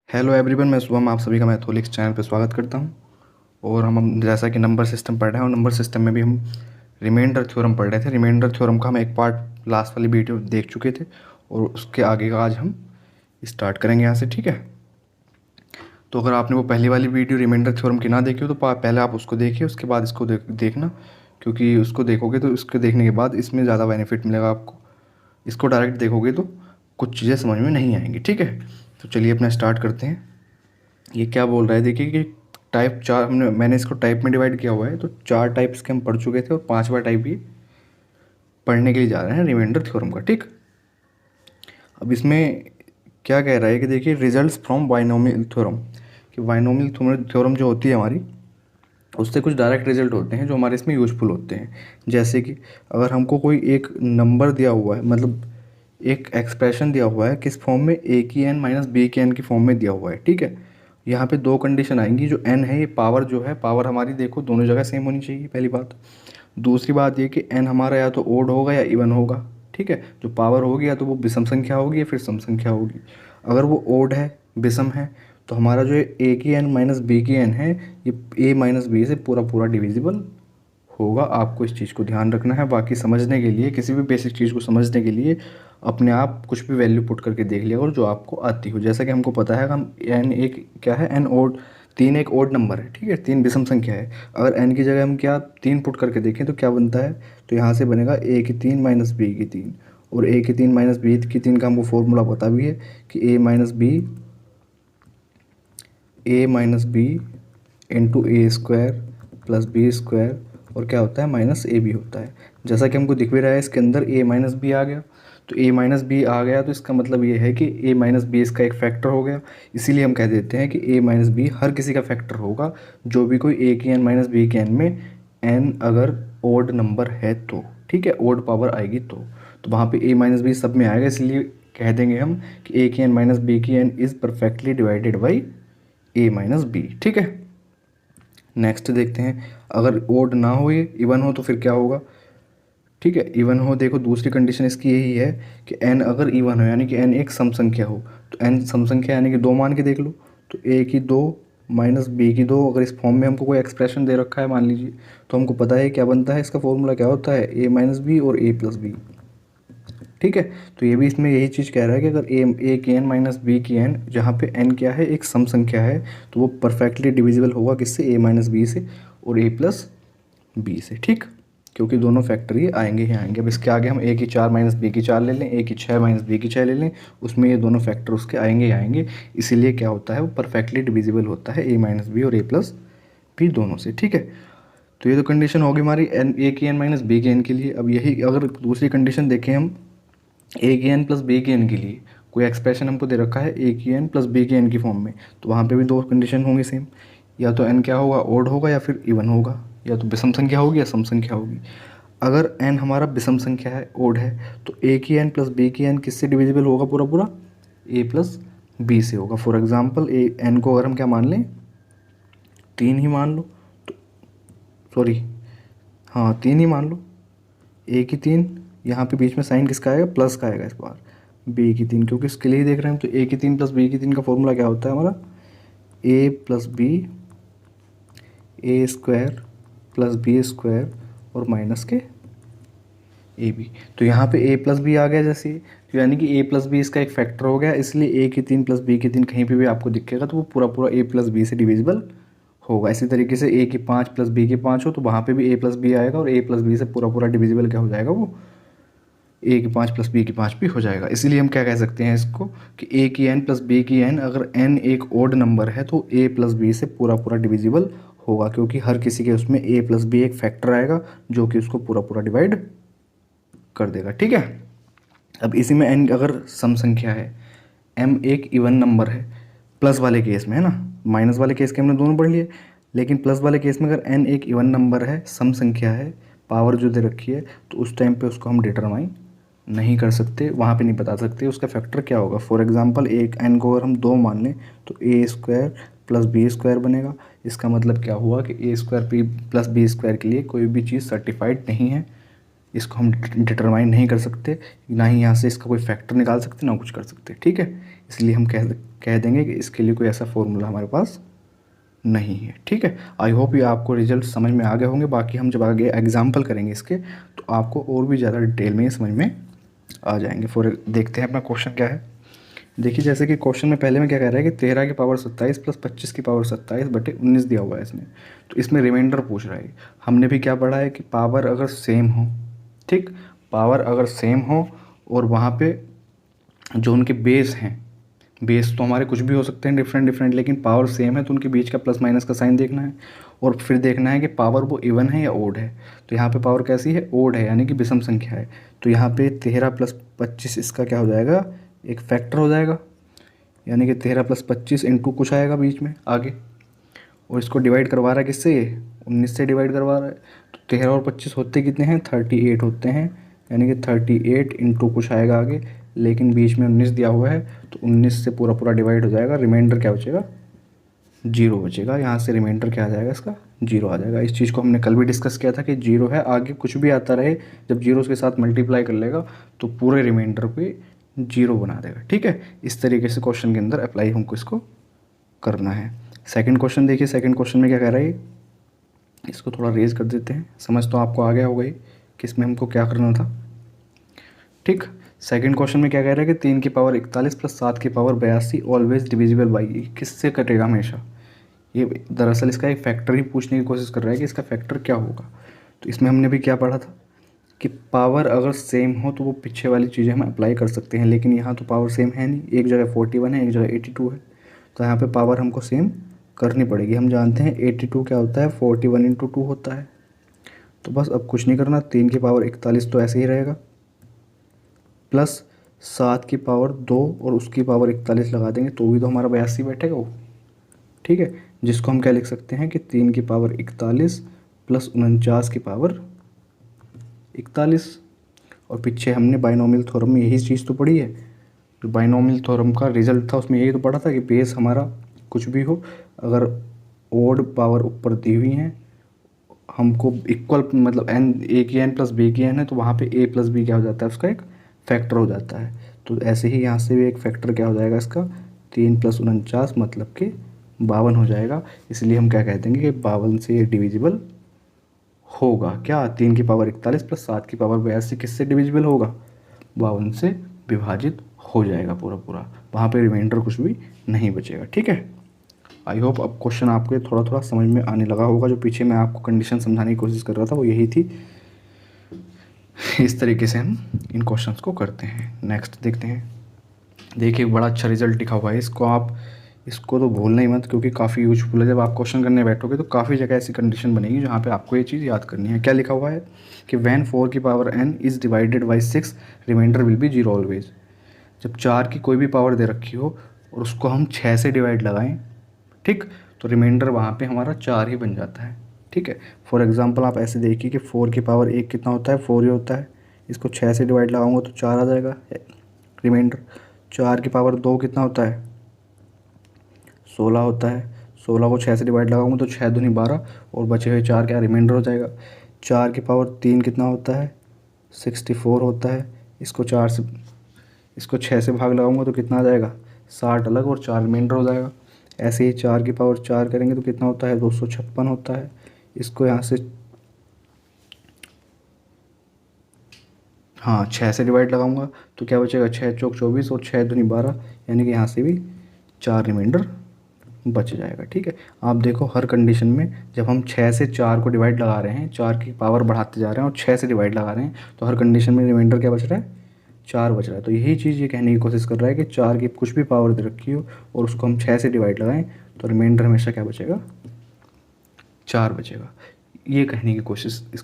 Hello everyone, मैं शुभम आप सभी का मैथोलिक्स चैनल पर स्वागत करता हूं। और हम जैसा कि नंबर सिस्टम पढ़ रहे हैं और नंबर सिस्टम में भी हम रिमाइंडर थ्योरम पढ़ रहे थे। रिमाइंडर थ्योरम का हम एक पार्ट लास्ट वाली वीडियो देख चुके थे और उसके आगे का आज हम स्टार्ट करेंगे यहाँ से, ठीक है। तो अगर आपने वो पहली वाली वीडियो रिमाइंडर थ्योरम की ना देखी हो तो पहले आप उसको देखिए, उसके बाद इसको देखना, क्योंकि उसको देखोगे तो उसके देखने के बाद इसमें ज़्यादा बेनिफिट मिलेगा आपको। इसको डायरेक्ट देखोगे तो कुछ चीज़ें समझ में नहीं आएंगी, ठीक है। तो चलिए अपना स्टार्ट करते हैं। ये क्या बोल रहा है, देखिए कि टाइप चार मैंने इसको टाइप में डिवाइड किया हुआ है, तो 4 टाइप्स के हम पढ़ चुके थे और 5वां टाइप ये पढ़ने के लिए जा रहे हैं रिमाइंडर थ्योरम का, ठीक। अब इसमें क्या कह रहा है कि देखिए रिजल्ट्स फ्रॉम बाइनोमियल थ्योरम, कि बाइनोमियल थ्योरम जो होती है हमारी, उससे कुछ डायरेक्ट रिजल्ट होते हैं जो हमारे इसमें यूजफुल होते हैं। जैसे कि अगर हमको कोई एक नंबर दिया हुआ है, मतलब एक एक्सप्रेशन दिया हुआ है, किस फॉर्म में, ए की एन माइनस बी की एन की फॉर्म में दिया हुआ है, ठीक है। यहाँ पे दो कंडीशन आएंगी। जो एन है, ये पावर जो है, पावर हमारी देखो दोनों जगह सेम होनी चाहिए, पहली बात। दूसरी बात ये कि एन हमारा या तो ओड होगा या इवन होगा, ठीक है। जो पावर होगी या तो वो विषम संख्या होगी या फिर सम संख्या होगी। अगर वो ओड है, विषम है, तो हमारा जो ए की एन माइनस बी की एन है, ये ए माइनस बी से पूरा पूरा डिविजिबल होगा। आपको इस चीज़ को ध्यान रखना है। बाकी समझने के लिए, किसी भी बेसिक चीज़ को समझने के लिए अपने आप कुछ भी वैल्यू पुट करके देख लिया और जो आपको आती हो। जैसा कि हमको पता है कि हम एन एक क्या है, एन ओड, तीन एक ओड नंबर है, ठीक है, तीन विषम संख्या है। अगर एन की जगह हम क्या तीन पुट करके देखें तो क्या बनता है, तो यहाँ से बनेगा ए की तीन माइनस बी की तीन, और ए की तीन माइनस बी की तीन का हमको फॉर्मूला पता भी है कि ए माइनस बी इंटू ए स्क्वायर प्लस बी स्क्वायर, और क्या होता है, माइनस ए बी होता है। जैसा कि हमको दिख भी रहा है इसके अंदर ए माइनस बी आ गया, तो ए माइनस बी आ गया तो इसका मतलब ये है कि ए माइनस बी इसका एक फैक्टर हो गया। इसीलिए हम कह देते हैं कि ए माइनस बी हर किसी का फैक्टर होगा, जो भी कोई ए की एन माइनस बी की एन में एन अगर ओड नंबर है तो, ठीक है, ओड पावर आएगी तो वहाँ पे ए माइनस बी सब में आएगा। इसलिए कह देंगे हम कि ए की एन माइनस बी की n is perfectly divided by a minus b, ठीक है। नेक्स्ट देखते हैं, अगर ओड ना हो, ये इवन हो तो फिर क्या होगा, ठीक है। इवन हो, देखो दूसरी कंडीशन इसकी यही है कि एन अगर इवन हो, यानी कि एन एक सम संख्या हो, तो एन सम संख्या यानी कि दो मान के देख लो, तो ए की दो माइनस बी की दो, अगर इस फॉर्म में हमको कोई एक्सप्रेशन दे रखा है मान लीजिए, तो हमको पता है क्या बनता है, इसका फॉर्मूला क्या होता है, ए माइनस बी और ए प्लस बी, ठीक है। तो ये भी इसमें यही चीज़ कह रहा है कि अगर ए की एन माइनस बी की एन, जहाँ पे एन क्या है, एक सम संख्या है, तो वो परफेक्टली डिविजिबल होगा किससे, ए माइनस बी से और ए प्लस बी से, ठीक। क्योंकि दोनों फैक्टर ये आएंगे ही आएंगे। अब इसके आगे हम ए की चार माइनस बी की चार ले लें, ए की छः माइनस बी की छः ले लें, उसमें ये दोनों फैक्टर उसके आएंगे ही आएंगे। इसीलिए क्या होता है, वो परफेक्टली डिविजिबल होता है ए माइनस बी और ए प्लस बी दोनों से, ठीक है। तो ये तो कंडीशन होगी हमारी एन, ए की एन माइनस बी की एन के लिए। अब यही अगर दूसरी कंडीशन देखें हम, ए की एन प्लस बी की एन के लिए कोई एक्सप्रेशन हमको दे रखा है ए की एन प्लस बी की एन की फॉर्म में, तो वहाँ पे भी दो कंडीशन होंगी सेम, या तो एन क्या होगा, ओड होगा या फिर इवन होगा, या तो विषम संख्या होगी या सम संख्या होगी। अगर एन हमारा विषम संख्या है, ओड है, तो ए की एन प्लस बी की एन किससे डिविजिबल होगा, पूरा पूरा ए प्लस बी से होगा। फॉर एग्जाम्पल ए एन को अगर हम क्या मान लें, तीन ही मान लो, तो सॉरी, हाँ तीन ही मान लो, ए की तीन, यहाँ पे बीच में साइन किसका आएगा, प्लस का आएगा इस बार, बी की तीन, क्योंकि इसके लिए ही देख रहे हैं। तो ए की तीन प्लस बी की तीन का फॉर्मूला क्या होता है हमारा, ए प्लस बी ए स्क्वायर प्लस बी स्क्वायर और माइनस के ए बी। तो यहाँ पे ए प्लस बी आ गया जैसे, तो यानी कि ए प्लस बी इसका एक फैक्टर हो गया, इसलिए ए की तीन प्लस बी की तीन कहीं पे भी आपको दिखेगा तो वो पूरा पूरा ए प्लस बी से डिविजिबल होगा। इसी तरीके से ए की पाँच प्लस बी की पाँच हो तो वहाँ पे भी ए प्लस बी आएगा और ए प्लस बी से पूरा पूरा डिविजिबल क्या हो जाएगा, वो ए की पाँच प्लस बी की पाँच भी हो जाएगा। इसीलिए हम क्या कह सकते हैं इसको कि ए की एन प्लस बी की एन, अगर एन एक ओड नंबर है तो ए प्लस बी से पूरा पूरा डिविजिबल होगा, क्योंकि हर किसी के उसमें ए प्लस बी एक फैक्टर आएगा जो कि उसको पूरा पूरा डिवाइड कर देगा, ठीक है। अब इसी में एन अगर सम संख्या है, एम एक इवन नंबर है, प्लस वाले केस में है ना, माइनस वाले केस के हमने दोनों पढ़ लिए, लेकिन प्लस वाले केस में अगर एन एक इवन नंबर है, सम संख्या है, पावर जो दे रखी है, तो उस टाइम पे उसको हम डिटरमाइन नहीं कर सकते, वहाँ पे नहीं बता सकते उसका फैक्टर क्या होगा। फॉर एग्जांपल एक एन को अगर हम दो मान लें तो A square plus B square बनेगा। इसका मतलब क्या हुआ कि A square P plus B square के लिए कोई भी चीज़ सर्टिफाइड नहीं है, इसको हम डिटरमाइन नहीं कर सकते, ना ही यहाँ से इसका कोई फैक्टर निकाल सकते, ना कुछ कर सकते, ठीक है। इसलिए हम कह देंगे कि इसके लिए कोई ऐसा फॉर्मूला हमारे पास नहीं है। ठीक है, आई होप ये आपको रिजल्ट समझ में आ गए होंगे। बाकी हम जब आगे एग्जाम्पल करेंगे इसके तो आपको और भी ज़्यादा डिटेल में ये समझ में आ जाएंगे। देखते हैं अपना क्वेश्चन क्या है। देखिए जैसे कि क्वेश्चन में पहले में क्या कह रहा है कि 13 की पावर 27 प्लस 25 की पावर 27 बटे 19 दिया हुआ है इसने। तो इसमें रिमाइंडर पूछ रहा है। हमने भी क्या पढ़ा है कि पावर अगर सेम हो, ठीक, पावर अगर सेम हो और वहाँ पे जो उनके बेस हैं, बेस तो हमारे कुछ भी हो सकते हैं डिफरेंट, लेकिन पावर सेम है तो उनके बीच का प्लस माइनस का साइन देखना है और फिर देखना है कि पावर वो इवन है या ओड है। तो यहाँ पे पावर कैसी है, ओड है, यानी कि विषम संख्या है। तो यहाँ पे 13 प्लस 25 इसका क्या हो जाएगा, एक फैक्टर हो जाएगा, यानी कि 13 प्लस 25 इंटू कुछ आएगा बीच में आगे, और इसको डिवाइड करवा रहा है किससे, ये 19 से डिवाइड करवा रहा है। तो 13 और 25 होते कितने हैं, 38 होते हैं, यानी कि 38 इंटू कुछ आएगा आगे, लेकिन बीच में 19 दिया हुआ है तो 19 से पूरा पूरा डिवाइड हो जाएगा। रिमाइंडर क्या बचेगा, 0 बचेगा। यहाँ से रिमाइंडर क्या आ जाएगा, इसका 0 आ जाएगा। इस चीज़ को हमने कल भी डिस्कस किया था कि 0 है, आगे कुछ भी आता रहे जब 0 के साथ मल्टीप्लाई कर लेगा तो पूरे रिमाइंडर पे 0 बना देगा। ठीक है, इस तरीके से क्वेश्चन के अंदर अप्लाई हमको इसको करना है। सेकंड क्वेश्चन देखिए, सेकंड क्वेश्चन में क्या कह रहा है, इसको थोड़ा रेज कर देते हैं, समझ तो आपको आ गया होगा ही कि इसमें हमको क्या करना था। ठीक, सेकंड क्वेश्चन में क्या कह रहा है कि 3 की पावर 41 प्लस 7 की पावर 82 ऑलवेज डिविजिबल बाई, किससे कटेगा हमेशा। ये दरअसल इसका एक फैक्टर ही पूछने की कोशिश कर रहा है कि इसका फैक्टर क्या होगा। तो इसमें हमने भी क्या पढ़ा था कि पावर अगर सेम हो तो वो पीछे वाली चीज़ें हम अप्लाई कर सकते हैं, लेकिन यहाँ तो पावर सेम है नहीं, एक जगह 41 है, एक जगह 82 है, तो यहाँ पे पावर हमको सेम करनी पड़ेगी। हम जानते हैं 82 क्या होता है, 41 इंटू 2 होता है। तो बस अब कुछ नहीं करना, 3 की पावर 41 तो ऐसे ही रहेगा, प्लस 7 की पावर 2 और उसकी पावर 41 लगा देंगे तो भी तो हमारा 82 बैठेगा वो। ठीक है, जिसको हम क्या लिख सकते हैं कि 3 की पावर 41 प्लस 49 की पावर 41। और पीछे हमने बाइनोमियल थ्योरम में यही चीज़ तो पढ़ी है, जो बाइनोमियल थ्योरम का रिजल्ट था उसमें यही तो पढ़ा था कि बेस हमारा कुछ भी हो, अगर ओड पावर ऊपर दी हुई हैं, हमको इक्वल मतलब एन, ए की एन प्लस बी की एन है, तो वहाँ पे ए प्लस बी क्या हो जाता है, उसका एक फैक्टर हो जाता है। तो ऐसे ही यहाँ से भी एक फैक्टर क्या हो जाएगा इसका, 3 प्लस 49 मतलब कि 52 हो जाएगा। इसलिए हम क्या कह देंगे कि 52 से ये डिविजिबल होगा। क्या, 3 की पावर 41 प्लस 7 की पावर 82 किससे डिविजिबल होगा, 52 से विभाजित हो जाएगा पूरा पूरा, वहाँ पे रिमाइंडर कुछ भी नहीं बचेगा। ठीक है, आई होप अब क्वेश्चन आपके थोड़ा थोड़ा समझ में आने लगा होगा। जो पीछे मैं आपको कंडीशन समझाने की कोशिश कर रहा था वो यही थी। इस तरीके से हम इन क्वेश्चंस को करते हैं। नेक्स्ट देखते हैं। देखिए बड़ा अच्छा रिजल्ट लिखा हुआ है, इसको तो भूलना ही मत, क्योंकि काफ़ी यूजफुल है। जब आप क्वेश्चन करने बैठोगे तो काफ़ी जगह ऐसी कंडीशन बनेगी जहाँ पे आपको ये चीज़ याद करनी है। क्या लिखा हुआ है कि वैन 4 की power n is divided by 6 remainder will be 0 always. जब 4 की कोई भी पावर दे रखी हो और उसको हम 6 से डिवाइड लगाएं, ठीक, तो रिमाइंडर वहाँ पे हमारा 4 ही बन जाता है। ठीक है, फॉर एग्जांपल आप ऐसे देखिए कि 4 की पावर 1 कितना होता है, 4 ही होता है, इसको 6 से डिवाइड लगाऊंगा तो 4 आ जाएगा रिमाइंडर। 4 की पावर 2 कितना होता है, 16 होता है, 16 को 6 से डिवाइड लगाऊंगा तो 6 दूनी 12 और बचे हुए 4 क्या रिमाइंडर हो जाएगा। 4 की पावर 3 कितना होता है, 64 होता है, इसको 6 से भाग लगाऊंगा तो कितना आ जाएगा, 60 अलग और 4 रिमाइंडर हो जाएगा। ऐसे ही 4 की पावर 4 करेंगे तो कितना होता है, 256 होता है। इसको यहाँ से 6 से डिवाइड लगाऊंगा तो क्या बचेगा, 6 चौक 24 और 6 दूनी 12, यानी कि यहाँ से भी 4 रिमाइंडर बच जाएगा। ठीक है, आप देखो हर कंडीशन में जब हम 6 से 4 को डिवाइड लगा रहे हैं, 4 की पावर बढ़ाते जा रहे हैं और 6 से डिवाइड लगा रहे हैं, तो हर कंडीशन में रिमाइंडर क्या बच रहा है, 4 बच रहा है। तो यही चीज़ ये कहने की कोशिश कर रहा है कि 4 की कुछ भी पावर दे रखी हो और उसको हम 6 से डिवाइड लगाएं तो रिमाइंडर हमेशा क्या बचेगा, 4 बचेगा। ये कहने की कोशिश इस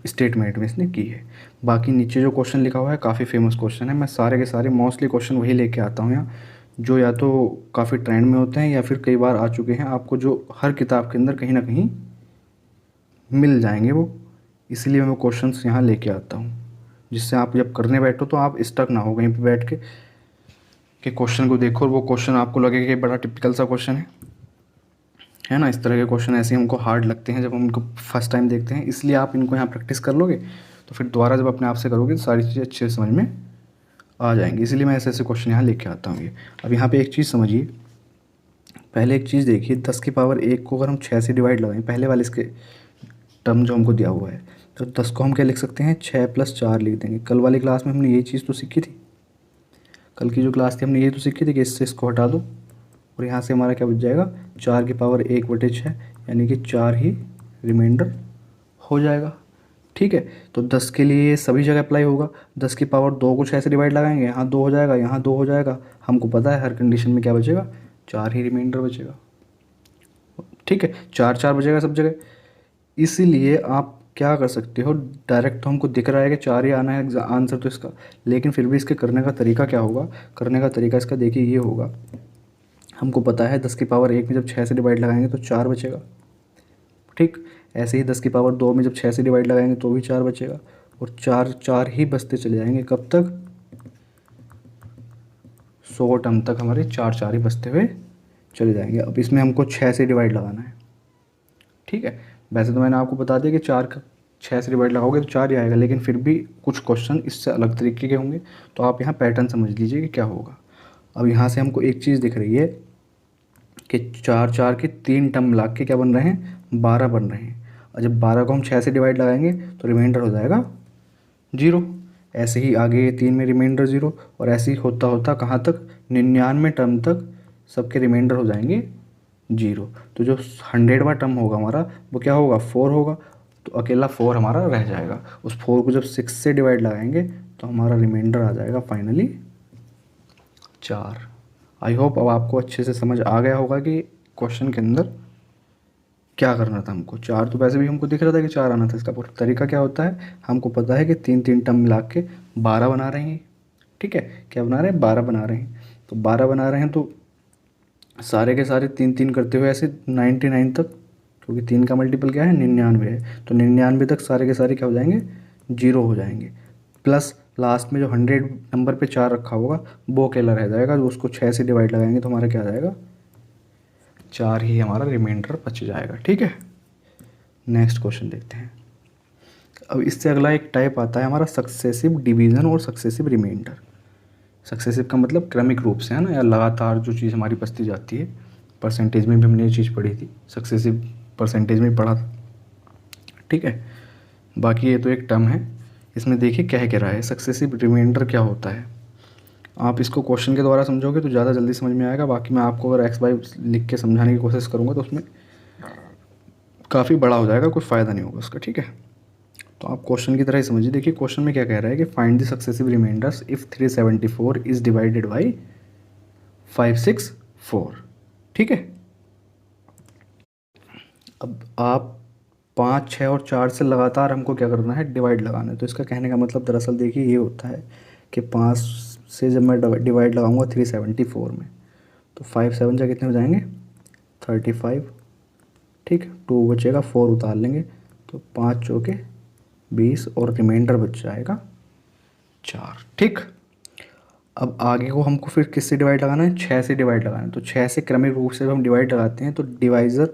स्टेटमेंट में इसने की है। बाकी नीचे जो क्वेश्चन लिखा हुआ है काफ़ी फेमस क्वेश्चन है, मैं सारे के सारे मोस्टली क्वेश्चन वही लेके आता हूँ यहाँ, जो या तो काफ़ी ट्रेंड में होते हैं या फिर कई बार आ चुके हैं, आपको जो हर किताब के अंदर कहीं ना कहीं मिल जाएंगे वो, इसलिए मैं क्वेश्चंस यहाँ लेके आता हूँ, जिससे आप जब करने बैठो तो आप स्टक ना हो कहीं पे बैठ के कि क्वेश्चन को देखो और वो क्वेश्चन आपको लगे कि बड़ा टिपिकल सा क्वेश्चन है ना। इस तरह के क्वेश्चन ऐसे हमको हार्ड लगते हैं जब हम इनको फर्स्ट टाइम देखते हैं, इसलिए आप इनको यहाँ प्रैक्टिस कर लोगे तो फिर दोबारा जब अपने आप से करोगे तो सारी चीज़ें अच्छे से समझ में आ जाएंगे, इसलिए मैं ऐसे ऐसे क्वेश्चन यहाँ लेके आता हूँ ये। अब यहाँ पे एक चीज़ समझिए, पहले एक चीज़ देखिए, 10 की पावर 1 को अगर हम 6 से डिवाइड लगाएं, पहले वाले इसके टर्म जो हमको दिया हुआ है, तो 10 को हम क्या लिख सकते हैं, 6+4 लिख देंगे। कल वाली क्लास में हमने यही चीज़ तो सीखी थी, कल की जो क्लास थी हमने ये तो सीखी थी कि इससे इसको हटा दो और यहाँ से हमारा क्या बच जाएगा, 4 की पावर 1/6, यानी कि 4 ही रिमाइंडर हो जाएगा। ठीक है, तो 10 के लिए सभी जगह अप्लाई होगा। 10 की पावर 2 को 6 से डिवाइड लगाएंगे, यहाँ 2 हो जाएगा, यहाँ 2 हो जाएगा। हमको पता है हर कंडीशन में क्या बचेगा, 4 ही रिमाइंडर बचेगा। ठीक है, 4 4 बचेगा सब जगह। इसीलिए आप क्या कर सकते हो, डायरेक्ट तो हमको दिख रहा है कि 4 ही आना है आंसर तो इसका, लेकिन फिर भी इसके करने का तरीका क्या होगा, करने का तरीका इसका देखिए ये होगा। हमको पता है 10 की पावर 1 में जब 6 से डिवाइड लगाएंगे तो 4 बचेगा। ठीक, ऐसे ही 10 की पावर 2 में जब 6 से डिवाइड लगाएंगे तो भी 4 बचेगा, और 4 4 ही बचते चले जाएंगे। कब तक, 100 टर्म तक हमारे 4 4 ही बचते हुए चले जाएंगे। अब इसमें हमको 6 से डिवाइड लगाना है। ठीक है, वैसे तो मैंने आपको बता दिया कि 6 से डिवाइड लगाओगे तो 4 ही आएगा, लेकिन फिर भी कुछ क्वेश्चन इससे अलग तरीके के होंगे, तो आप यहाँ पैटर्न समझ लीजिए कि क्या होगा। अब यहाँ से हमको एक चीज़ दिख रही है कि 4 4 के 3 टर्म मिला के क्या बन रहे हैं, 12 बन रहे हैं। और जब 12 को हम 6 से डिवाइड लगाएंगे तो रिमाइंडर हो जाएगा 0। ऐसे ही आगे 3 में रिमाइंडर 0, और ऐसे ही होता होता कहाँ तक, 99 टर्म तक सबके रिमाइंडर हो जाएंगे 0। तो जो 100वां टर्म होगा हमारा वो क्या होगा, 4 होगा। तो अकेला 4 हमारा रह जाएगा। उस 4 को जब 6 से डिवाइड लगाएंगे तो हमारा रिमाइंडर आ जाएगा फाइनली 4। आई होप अब आपको अच्छे से समझ आ गया होगा कि क्वेश्चन के अंदर क्या करना था हमको। 4 तो वैसे भी हमको दिख रहा था कि 4 आना था, इसका पूरा तरीका क्या होता है, हमको पता है कि 3 3 टर्म मिला के 12 बना रहे हैं। ठीक है, क्या बना रहे हैं, 12 बना रहे हैं। तो 12 बना रहे हैं तो सारे के सारे 3 3 करते हुए ऐसे 99 तक, क्योंकि 3 का मल्टीपल क्या है, 99 है, तो 99 तक सारे के सारे क्या हो जाएंगे, 0 हो जाएंगे। प्लस लास्ट में जो 100 नंबर पे 4 रखा होगा वो अकेला रह जाएगा, जो उसको 6 से डिवाइड लगाएंगे तो हमारा क्या आ जाएगा, 4 ही हमारा रिमाइंडर बच जाएगा। ठीक है, नेक्स्ट क्वेश्चन देखते हैं। अब इससे अगला एक टाइप आता है हमारा सक्सेसिव डिवीज़न और सक्सेसिव रिमाइंडर। सक्सेसिव का मतलब क्रमिक रूप से, है ना, या लगातार जो चीज़ हमारी बचती जाती है। परसेंटेज में भी हमने ये चीज़ पढ़ी थी, सक्सेसिव परसेंटेज में पढ़ा था। ठीक है, बाकी ये तो एक टर्म है। इसमें देखिए क्या रहा है, सक्सेसिव रिमाइंडर क्या होता है। आप इसको क्वेश्चन के द्वारा समझोगे तो ज़्यादा जल्दी समझ में आएगा। बाकी मैं आपको अगर एक्स वाई लिख के समझाने की कोशिश करूँगा तो उसमें काफ़ी बड़ा हो जाएगा, कुछ फ़ायदा नहीं होगा उसका। ठीक है, तो आप क्वेश्चन की तरह ही समझिए। देखिए क्वेश्चन में क्या कह रहा है कि find the successive remainders if 374 is divided by 564। ठीक है, अब आप 5 6 और 4 से लगातार हमको क्या करना है, डिवाइड लगाना है। तो इसका कहने का मतलब दरअसल देखिए ये होता है कि 5 से जब मैं डिवाइड लगाऊंगा 374 में, तो 5 7 जा कितने हो जाएंगे, 35। ठीक, 2 बचेगा, 4 उतार लेंगे तो 5 चौके 20 और रिमाइंडर बच जाएगा 4। ठीक, अब आगे को हमको फिर किससे डिवाइड लगाना है, 6 से डिवाइड लगाना है। तो 6 से क्रमिक रूप से जब हम डिवाइड लगाते हैं तो डिवाइज़र,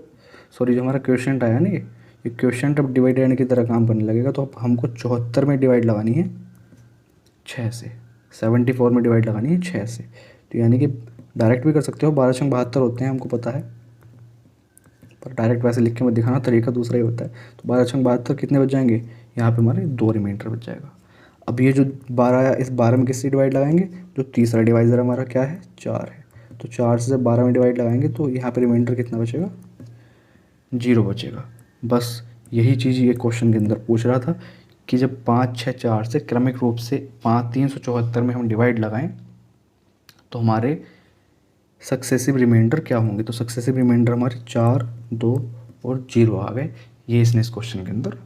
सॉरी, जो हमारा क्वोशिएंट आया ना, ये क्वोशिएंट अब डिवाइडेंड की तरह काम करने लगेगा। तो अब हमको 74 में डिवाइड लगानी है 6 से, 74 में डिवाइड लगानी है 6 से। तो यानी कि डायरेक्ट भी कर सकते हो, 12×72 होते हैं हमको पता है, पर डायरेक्ट वैसे लिख के मत दिखाना, तरीका दूसरा ही होता है। तो 12×72 कितने बच जाएंगे, यहाँ पे हमारे 2 रिमाइंडर बच जाएगा। अब ये जो 12 आया, इस 12 में किससे डिवाइड लगाएंगे, जो तीसरा डिवाइज़र हमारा क्या है, 4 है। तो 4 से जब 12 में डिवाइड लगाएंगे तो यहाँ पे रिमाइंडर कितना बचेगा, 0 बचेगा। बस यही चीज़ ये क्वेश्चन के अंदर पूछ रहा था कि जब 5 6 4 से क्रमिक रूप से 374 में हम डिवाइड लगाएं तो हमारे सक्सेसिव रिमाइंडर क्या होंगे। तो सक्सेसिव रिमाइंडर हमारे 4 2 और 0 आ गए। ये इसने इस क्वेश्चन के अंदर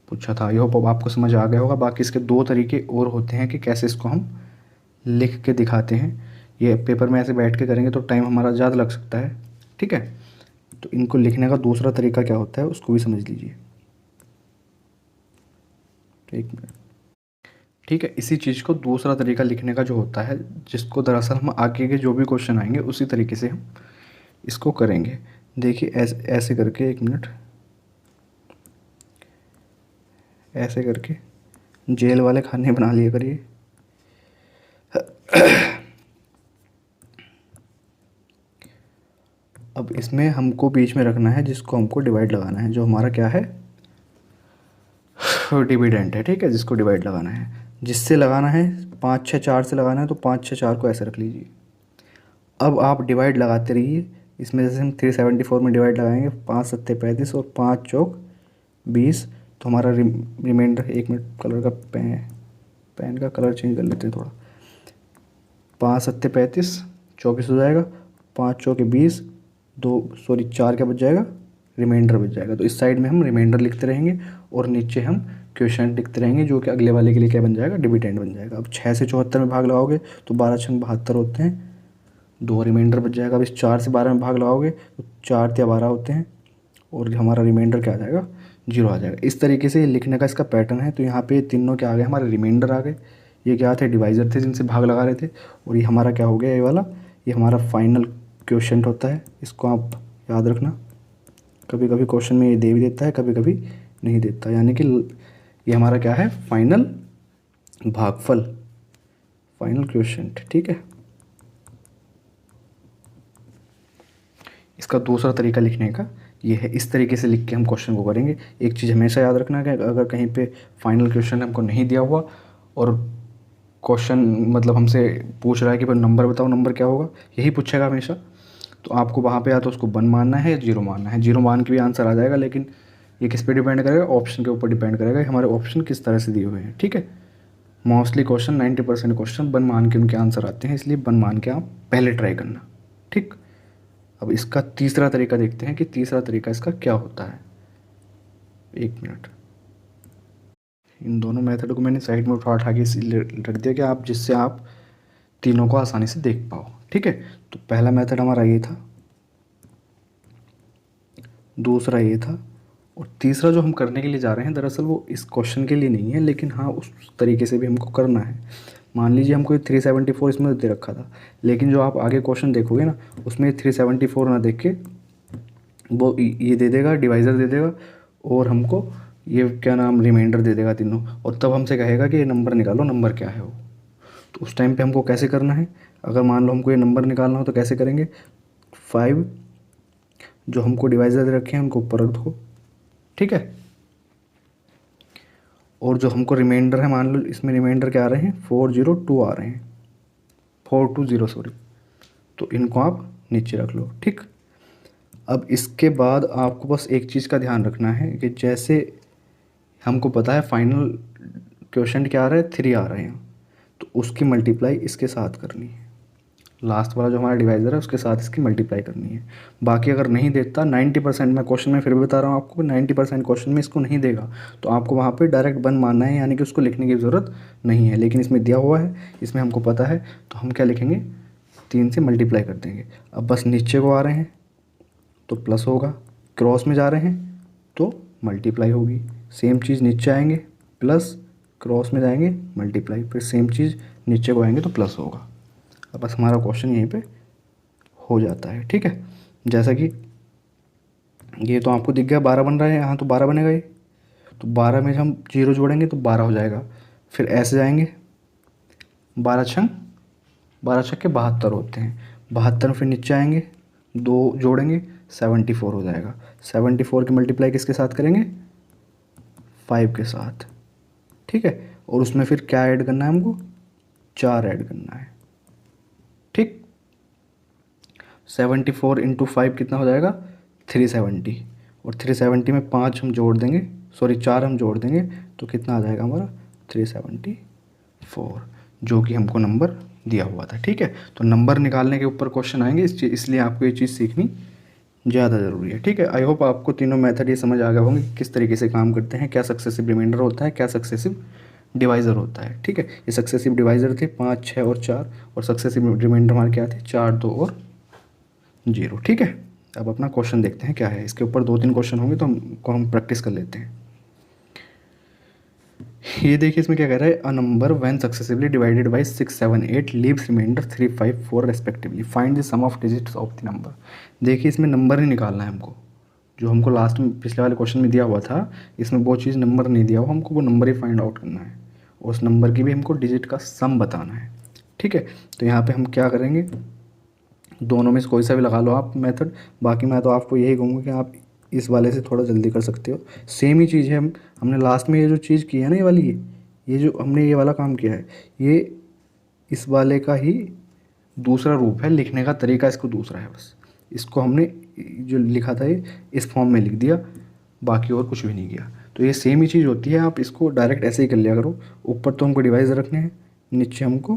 पूछा था। आई होप अब आपको समझ आ गया होगा। बाकी इसके 2 तरीके और होते हैं कि कैसे इसको हम लिख के दिखाते हैं। ये पेपर में ऐसे बैठ के करेंगे तो टाइम हमारा ज़्यादा लग सकता है। ठीक है, तो इनको लिखने का दूसरा तरीका क्या होता है उसको भी समझ लीजिए। एक मिनट। ठीक है, इसी चीज़ को दूसरा तरीका लिखने का जो होता है, जिसको दरअसल हम आगे के जो भी क्वेश्चन आएंगे उसी तरीके से हम इसको करेंगे। देखिए ऐसे ऐसे करके, एक मिनट, ऐसे करके जेल वाले खाने बना लिया करिए। अब इसमें हमको बीच में रखना है जिसको हमको डिवाइड लगाना है, जो हमारा क्या है, डिविडेंड है, ठीक है, जिसको डिवाइड लगाना है, जिससे लगाना है 5 6 4 से लगाना है, तो 5 6 4 को ऐसे रख लीजिए। अब आप डिवाइड लगाते रहिए इसमें, जैसे हम 374 में डिवाइड लगाएंगे, 5 सत्ते 35 और 5 चौक 20, तो हमारा रिमाइंडर, 1 मिनट कलर का पेन का कलर चेंज कर लेते हैं थोड़ा, 5 सत्ते 35, 24 हो जाएगा, 5 चौके 20, 4 क्या बच जाएगा, रिमाइंडर बच जाएगा। तो इस साइड में हम रिमाइंडर लिखते रहेंगे और नीचे हम क्वेश्चन लिखते रहेंगे, जो कि अगले वाले के लिए क्या बन जाएगा, डिविडेंड बन जाएगा। अब 6 से 74 में भाग लगाओगे तो 12 छंग 72 होते हैं, 2 रिमाइंडर बच जाएगा। अब इस 4 से 12 में भाग लगाओगे तो 4 या 12 होते हैं, और हमारा रिमाइंडर क्या आ जाएगा, 0 आ जाएगा। इस तरीके से लिखने का इसका पैटर्न है। तो यहाँ पे तीनों क्या आ गए, हमारे रिमाइंडर आ गए, ये क्या थे, डिवाइज़र थे जिनसे भाग लगा रहे थे, और ये हमारा क्या हो गया, ये वाला, ये हमारा फाइनल क्वोशिएंट होता है। इसको आप याद रखना, कभी कभी क्वेश्चन में ये दे भी देता है, कभी कभी नहीं देता, यानी कि ये हमारा क्या है, फाइनल भागफल, फाइनल क्वोशिएंट, ठीक है। इसका दूसरा तरीका लिखने का ये है, इस तरीके से लिख के हम क्वेश्चन को करेंगे। एक चीज़ हमेशा याद रखना कि अगर कहीं पे फाइनल क्वेश्चन हमको नहीं दिया हुआ और क्वेश्चन मतलब हमसे पूछ रहा है कि भाई नंबर बताओ, नंबर क्या होगा, यही पूछेगा हमेशा, तो आपको वहाँ पे या तो उसको 1 मानना है या 0 मानना है। 0 मान के भी आंसर आ जाएगा, लेकिन ये किस पे डिपेंड करेगा, ऑप्शन के ऊपर डिपेंड करेगा, हमारे ऑप्शन किस तरह से दिए हुए हैं, ठीक है। मोस्टली क्वेश्चन 90% क्वेश्चन 1 मान के उनके आंसर आते हैं, इसलिए 1 मान के आप पहले ट्राई करना, ठीक। अब इसका तीसरा तरीका देखते हैं कि तीसरा तरीका इसका क्या होता है। 1 मिनट, इन दोनों मेथड को मैंने साइड में उठा के इसलिए रख दिया कि आप, जिससे आप तीनों को आसानी से देख पाओ, ठीक है। तो पहला मेथड हमारा ये था, दूसरा ये था, और तीसरा जो हम करने के लिए जा रहे हैं दरअसल वो इस क्वेश्चन के लिए नहीं है, लेकिन हाँ उस तरीके से भी हमको करना है। मान लीजिए हमको 374 इसमें दे रखा था, लेकिन जो आप आगे क्वेश्चन देखोगे ना, उसमें 374 ना देख के वो ये दे देगा, डिवाइज़र दे देगा, और हमको ये क्या नाम, रिमाइंडर दे देगा तीनों, और तब हमसे कहेगा कि ये नंबर निकालो, नंबर क्या है वो। तो उस टाइम पे हमको कैसे करना है, अगर मान लो हमको ये नंबर निकालना हो तो कैसे करेंगे, 5 जो हमको डिवाइज़र दे रखे हैं उनको ऊपर रख दो, ठीक है। और जो हमको रिमाइंडर है, मान लो इसमें रिमाइंडर क्या आ रहे हैं, 402 आ रहे हैं, 420 सॉरी, तो इनको आप नीचे रख लो, ठीक। अब इसके बाद आपको बस एक चीज़ का ध्यान रखना है कि जैसे हमको पता है फाइनल क्वोशिएंट क्या आ रहा है, 3 आ रहे हैं, तो उसकी मल्टीप्लाई इसके साथ करनी है, लास्ट वाला जो हमारा डिवाइज़र है उसके साथ इसकी मल्टीप्लाई करनी है। बाकी अगर नहीं देता 90% मैं क्वेश्चन में फिर भी बता रहा हूँ आपको, 90% क्वेश्चन में इसको नहीं देगा, तो आपको वहाँ पे डायरेक्ट 1 मानना है, यानी कि उसको लिखने की ज़रूरत नहीं है। लेकिन इसमें दिया हुआ है, इसमें हमको पता है, तो हम क्या लिखेंगे, 3 से मल्टीप्लाई कर देंगे। अब बस नीचे को आ रहे हैं तो प्लस होगा, क्रॉस में जा रहे हैं तो मल्टीप्लाई होगी, सेम चीज़ नीचे आएंगे प्लस, क्रॉस में जाएंगे मल्टीप्लाई, फिर सेम चीज़ नीचे को आएंगे तो प्लस होगा। अब बस हमारा क्वेश्चन यहीं पे हो जाता है, ठीक है। जैसा कि ये तो आपको दिख गया 12 बन रहा है, यहाँ तो 12 बनेगा ये, तो 12 में हम 0 जोड़ेंगे तो 12 हो जाएगा, फिर ऐसे जाएंगे, 12 छंग 72 होते हैं, 72 फिर नीचे आएंगे, 2 जोड़ेंगे 74 हो जाएगा। 74 की मल्टीप्लाई किसके साथ करेंगे, 5 के साथ, ठीक है। और उसमें फिर क्या ऐड करना है हमको, 4 ऐड करना है, ठीक। 74 इंटू 5 कितना हो जाएगा, 370, और 370 में 5 हम जोड़ देंगे, सॉरी 4 हम जोड़ देंगे, तो कितना आ जाएगा हमारा 374, जो कि हमको नंबर दिया हुआ था, ठीक है। तो नंबर निकालने के ऊपर क्वेश्चन आएंगे, इसलिए आपको ये चीज़ सीखनी ज़्यादा ज़रूरी है, ठीक है। आई होप आपको तीनों मेथड ये समझ आ गए होंगे किस तरीके से काम करते हैं, क्या सक्सेसिव रिमाइंडर होता है, क्या सक्सेसिव डिवाइज़र होता है, ठीक है। ये सक्सेसिव डिवाइज़र थे 5 6 और 4, और सक्सेसिव रिमाइंडर हमारे क्या थे, 4 2 और 0, ठीक है। अब अपना क्वेश्चन देखते हैं क्या है, इसके ऊपर 2-3 क्वेश्चन होंगे तो हम प्रैक्टिस कर लेते हैं। ये देखिए इसमें क्या कह रहा है, a number when successively divided by 6 7 8 leaves remainder 3 5 4 respectively, find the sum of digits of the number. देखिए इसमें नंबर ही निकालना है हमको, जो हमको लास्ट में पिछले वाले क्वेश्चन में दिया हुआ था, इसमें वो चीज़ नंबर नहीं दिया हुआ, हमको वो नंबर ही फाइंड आउट करना है, और उस नंबर की भी हमको डिजिट का सम बताना है, ठीक है। तो यहाँ पे हम क्या करेंगे, दोनों में से कोई सा भी लगा लो आप मेथड। बाकी मैं तो आपको यही कहूँगा कि आप इस वाले से थोड़ा जल्दी कर सकते हो। सेम ही चीज़ है, हमने लास्ट में ये जो चीज़ की है ना, ये वाली, ये जो हमने ये वाला काम किया है, ये इस वाले का ही दूसरा रूप है, लिखने का तरीका इसको दूसरा है। बस इसको हमने जो लिखा था ये इस फॉर्म में लिख दिया, बाकी और कुछ भी नहीं किया। तो ये सेम ही चीज़ होती है, आप इसको डायरेक्ट ऐसे ही कर लिया करो। ऊपर तो हमको डिवाइस रखने हैं, नीचे हमको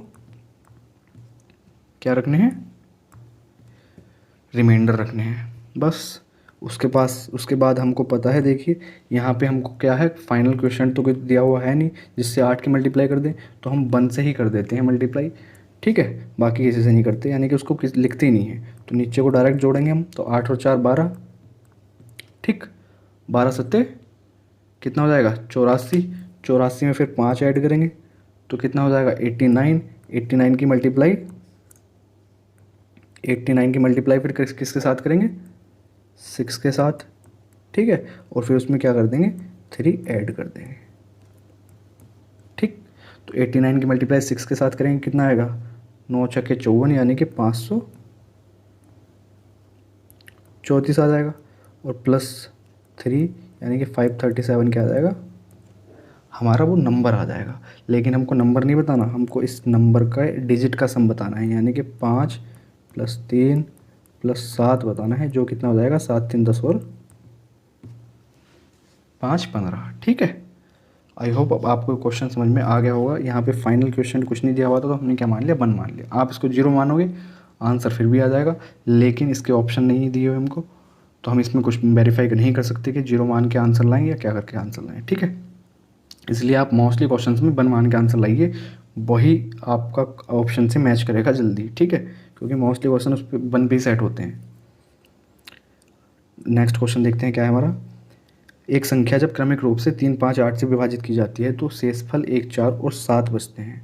क्या रखने हैं, रिमाइंडर रखने हैं बस। उसके बाद हमको पता है, देखिए यहाँ पे हमको क्या है, फाइनल क्वेश्चन तो कुछ दिया हुआ है नहीं जिससे 8 के मल्टीप्लाई कर दें, तो हम 1 से ही कर देते हैं मल्टीप्लाई, ठीक है। बाकी किसी से नहीं करते, यानी कि उसको लिखते ही नहीं है। तो नीचे को डायरेक्ट जोड़ेंगे हम, तो 8 और 4 12, ठीक। 12 सत्ते कितना हो जाएगा, 84। 84 में फिर 5 ऐड करेंगे तो कितना हो जाएगा, 89। 89 की मल्टीप्लाई, 89 की मल्टीप्लाई फिर किसके साथ करेंगे, 6 के साथ, ठीक है। और फिर उसमें क्या कर देंगे, 3 ऐड कर देंगे, ठीक। तो 89 की मल्टीप्लाई 6 के साथ करेंगे, कितना आएगा, 9 छक्के 54, यानी कि 534 आ जाएगा। और प्लस 3 यानी कि 537 क्या आ जाएगा, हमारा वो नंबर आ जाएगा। लेकिन हमको नंबर नहीं बताना, हमको इस नंबर का डिजिट का सम बताना है, यानी कि 5 + 3 + 7 बताना है, जो कितना हो जाएगा, 7 3 10 और 5 15, ठीक है। आई होप अब आपको क्वेश्चन समझ में आ गया होगा। यहाँ पे फाइनल क्वेश्चन कुछ नहीं दिया हुआ था, तो हमने क्या मान लिया, 1 मान लिया। आप इसको 0 मानोगे, आंसर फिर भी आ जाएगा, लेकिन इसके ऑप्शन नहीं दिए हुए हमको, तो हम इसमें कुछ वेरीफाई नहीं कर सकते कि 0 मान के आंसर लाएँ या क्या करके आंसर लाएँ, ठीक है। इसलिए आप मोस्टली क्वेश्चंस में 1 मान के आंसर लाइए, वही आपका ऑप्शन से मैच करेगा जल्दी, ठीक है, क्योंकि मोस्टली क्वेश्चन उस पर 1 पे ही सेट होते हैं। नेक्स्ट क्वेश्चन देखते हैं क्या है हमारा। एक संख्या जब क्रमिक रूप से 3 5 8 से विभाजित की जाती है तो शेषफल 1 4 और 7 बचते हैं।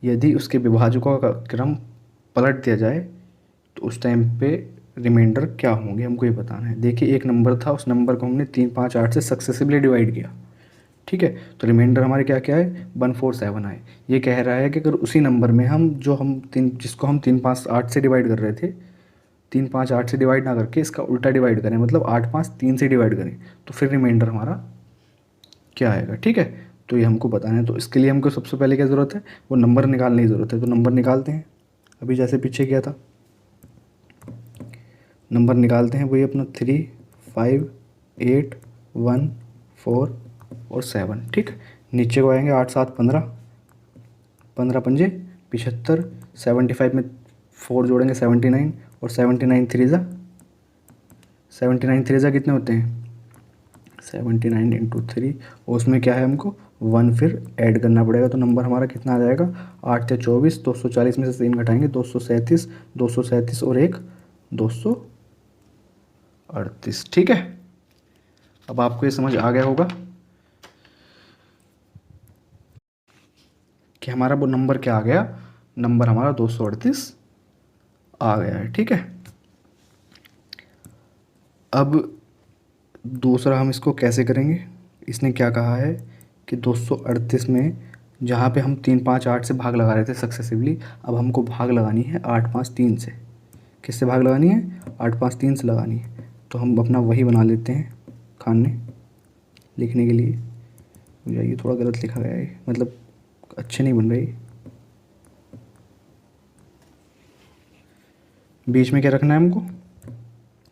यदि उसके विभाजकों का क्रम पलट दिया जाए तो उस टाइम पे रिमाइंडर क्या होंगे, हमको ये बताना है। देखिए एक नंबर था, उस नंबर को हमने 3 5 8 से सक्सेसिवली डिवाइड किया, ठीक है। तो रिमाइंडर हमारे क्या क्या है, 1 4 7 आए। ये कह रहा है कि अगर उसी नंबर में हम जिसको हम 3 5 8 से डिवाइड कर रहे थे, 3 5 8 से डिवाइड ना करके इसका उल्टा डिवाइड करें, मतलब 8 5 3 से डिवाइड करें, तो फिर रिमाइंडर हमारा क्या आएगा, ठीक है। तो ये हमको बताना है। तो इसके लिए हमको सबसे पहले क्या ज़रूरत है, वो नंबर निकालने की ज़रूरत है। तो नंबर निकालते हैं, अभी जैसे पीछे किया था, नंबर निकालते हैं। वही अपना 3 5 8 1 4 और 7, ठीक। नीचे को आएंगे 8 7 15, 15 पंजे 75, 75 में 4 जोड़ेंगे 79, और 79 3 ज़ा कितने होते हैं, 79 × 3, और उसमें क्या है, हमको 1 फिर ऐड करना पड़ेगा। तो नंबर हमारा कितना आ जाएगा, 8 × 24, 240 में से 3 घटाएंगे 237, 237 और 1 238, ठीक है। अब आपको ये समझ आ गया होगा कि हमारा वो नंबर क्या आ गया, नंबर हमारा 238 आ गया है, ठीक है। अब दूसरा हम इसको कैसे करेंगे, इसने क्या कहा है कि 238 में जहाँ पे हम 3 5 8 से भाग लगा रहे थे सक्सेसिवली, अब हमको भाग लगानी है 8 5 3 से। किससे भाग लगानी है, 8 5 3 से लगानी है। तो हम अपना वही बना लेते हैं खाने लिखने के लिए। ये थोड़ा गलत लिखा गया है, मतलब अच्छे नहीं बन रही। बीच में क्या रखना है हमको,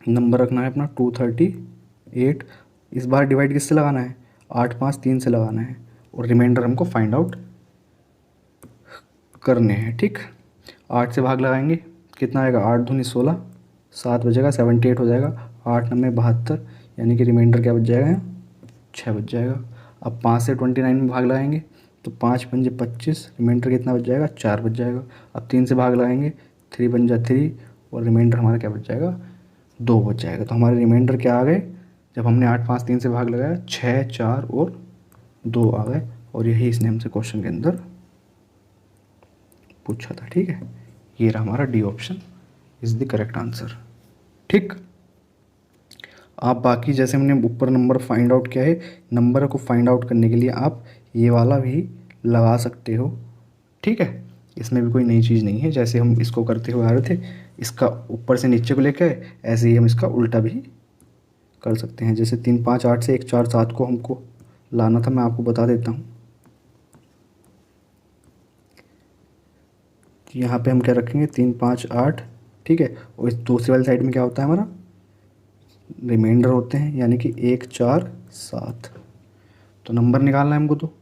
नंबर रखना है अपना 238। इस बार डिवाइड किससे लगाना है, 8 5 3 से लगाना है, और रिमाइंडर हमको फाइंड आउट करने हैं, ठीक। 8 से भाग लगाएंगे, कितना आएगा, 8 दूनी 16, 7 बचेगा, 78 हो जाएगा, 8 9 72, यानी कि रिमाइंडर क्या बच जाएगा, 6 बच जाएगा। अब 5 से 29 में भाग लगाएंगे तो 5 पंजे 25, रिमाइंडर कितना बच जाएगा, 4 बच जाएगा। अब 3 से भाग लगाएंगे, 3 पंजा 3, और रिमाइंडर हमारा क्या बच जाएगा, 2 बच जाएगा। तो हमारे रिमाइंडर क्या आ गए, जब हमने 8 5 3 से भाग लगाया, 6 4 और 2 आ गए। और यही इसने हमसे क्वेश्चन के अंदर पूछा था, ठीक है। ये रहा हमारा D option is the correct answer, ठीक। आप बाकी जैसे हमने ऊपर नंबर फाइंड आउट किया है, नंबर को फाइंड आउट करने के लिए आप ये वाला भी लगा सकते हो, ठीक है। इसमें भी कोई नई चीज़ नहीं है। जैसे हम इसको करते हुए आ रहे थे, इसका ऊपर से नीचे को लेके आए, ऐसे ही हम इसका उल्टा भी कर सकते हैं। जैसे 3 5 8 से 1 4 7 को हमको लाना था, मैं आपको बता देता हूँ। यहाँ पे हम क्या रखेंगे, 3 5 8, ठीक है। और इस दूसरी वाली साइड में क्या होता है हमारा, रिमाइंडर होते हैं, यानी कि 1 4 7। तो नंबर निकालना है हमको। तो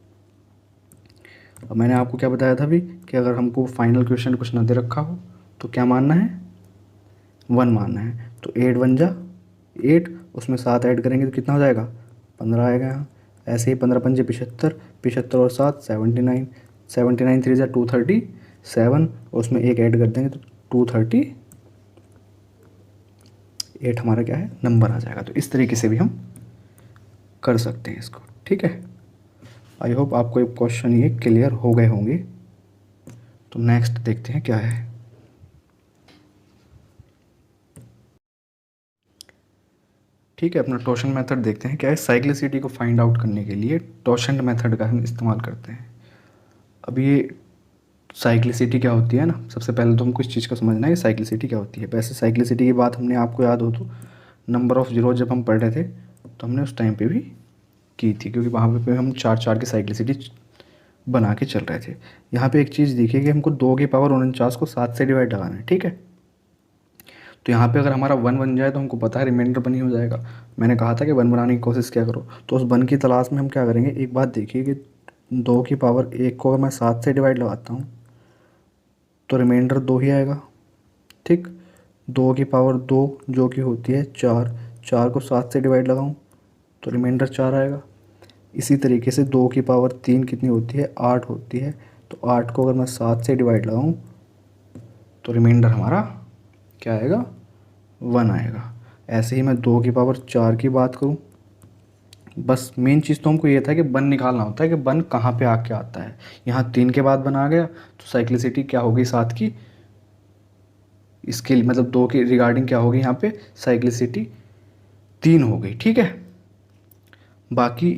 अब मैंने आपको क्या बताया था अभी, कि अगर हमको फाइनल क्वेश्चन कुछ न दे रखा हो तो क्या मानना है, 1 मानना है। तो 8 1 जा 8, उसमें 7 ऐड करेंगे तो कितना हो जाएगा, 15 आएगा यहाँ। ऐसे ही 15 पंजे 75, 75 और 7 79, 79 3 जा 237, उसमें 1 ऐड कर देंगे तो 238 हमारा क्या है, नंबर आ जाएगा। तो इस तरीके से भी हम कर सकते हैं इसको, ठीक है। आई होप आपको एक क्वेश्चन ये क्लियर हो गए होंगे। तो नेक्स्ट देखते हैं क्या है। ठीक है, अपना टोशन मेथड देखते हैं क्या है। साइक्लिसिटी को फाइंड आउट करने के लिए टोशन मेथड का हम इस्तेमाल करते हैं। अब ये साइक्लिसिटी क्या होती है ना, सबसे पहले तो हमको इस चीज़ को समझना है कि साइक्लिसिटी क्या होती है। वैसे साइक्लिसिटी की बात हमने, आपको याद हो तो, नंबर ऑफ़ जीरो जब हम पढ़ रहे थे तो हमने उस टाइम पे भी की थी, क्योंकि वहाँ पे हम 4 4 की साइक्लिसिटी बना के चल रहे थे। यहाँ पे एक चीज़ देखिए कि हमको 2 की पावर 49 को 7 से डिवाइड लगाना है, ठीक है। तो यहाँ पे अगर हमारा 1 बन जाए तो हमको पता है रिमाइंडर 1 ही हो जाएगा। मैंने कहा था कि 1 बनाने की कोशिश क्या करो। तो उस 1 की तलाश में हम क्या करेंगे, एक बात देखिए कि 2 की पावर 1 को अगर मैं 7 से डिवाइड लगाता हूँ तो रिमाइंडर 2 ही आएगा, ठीक। 2 की पावर 2 जो कि होती है 4, 4 को 7 से डिवाइड लगाऊँ तो रिमाइंडर 4 आएगा। इसी तरीके से 2 की पावर 3 कितनी होती है, 8 होती है। तो 8 को अगर मैं 7 से डिवाइड लगाऊँ तो रिमाइंडर हमारा क्या आएगा, 1 आएगा। ऐसे ही मैं 2 की पावर 4 की बात करूँ, बस मेन चीज़ तो हमको ये था कि 1 निकालना होता है कि 1 कहाँ पे आके आता है। यहाँ 3 के बाद 1 आ गया तो साइक्लिसिटी क्या होगी 7 की, इसके मतलब 2 के रिगार्डिंग क्या होगी, यहाँ पे साइक्लिसिटी 3 हो गई, ठीक है। बाकी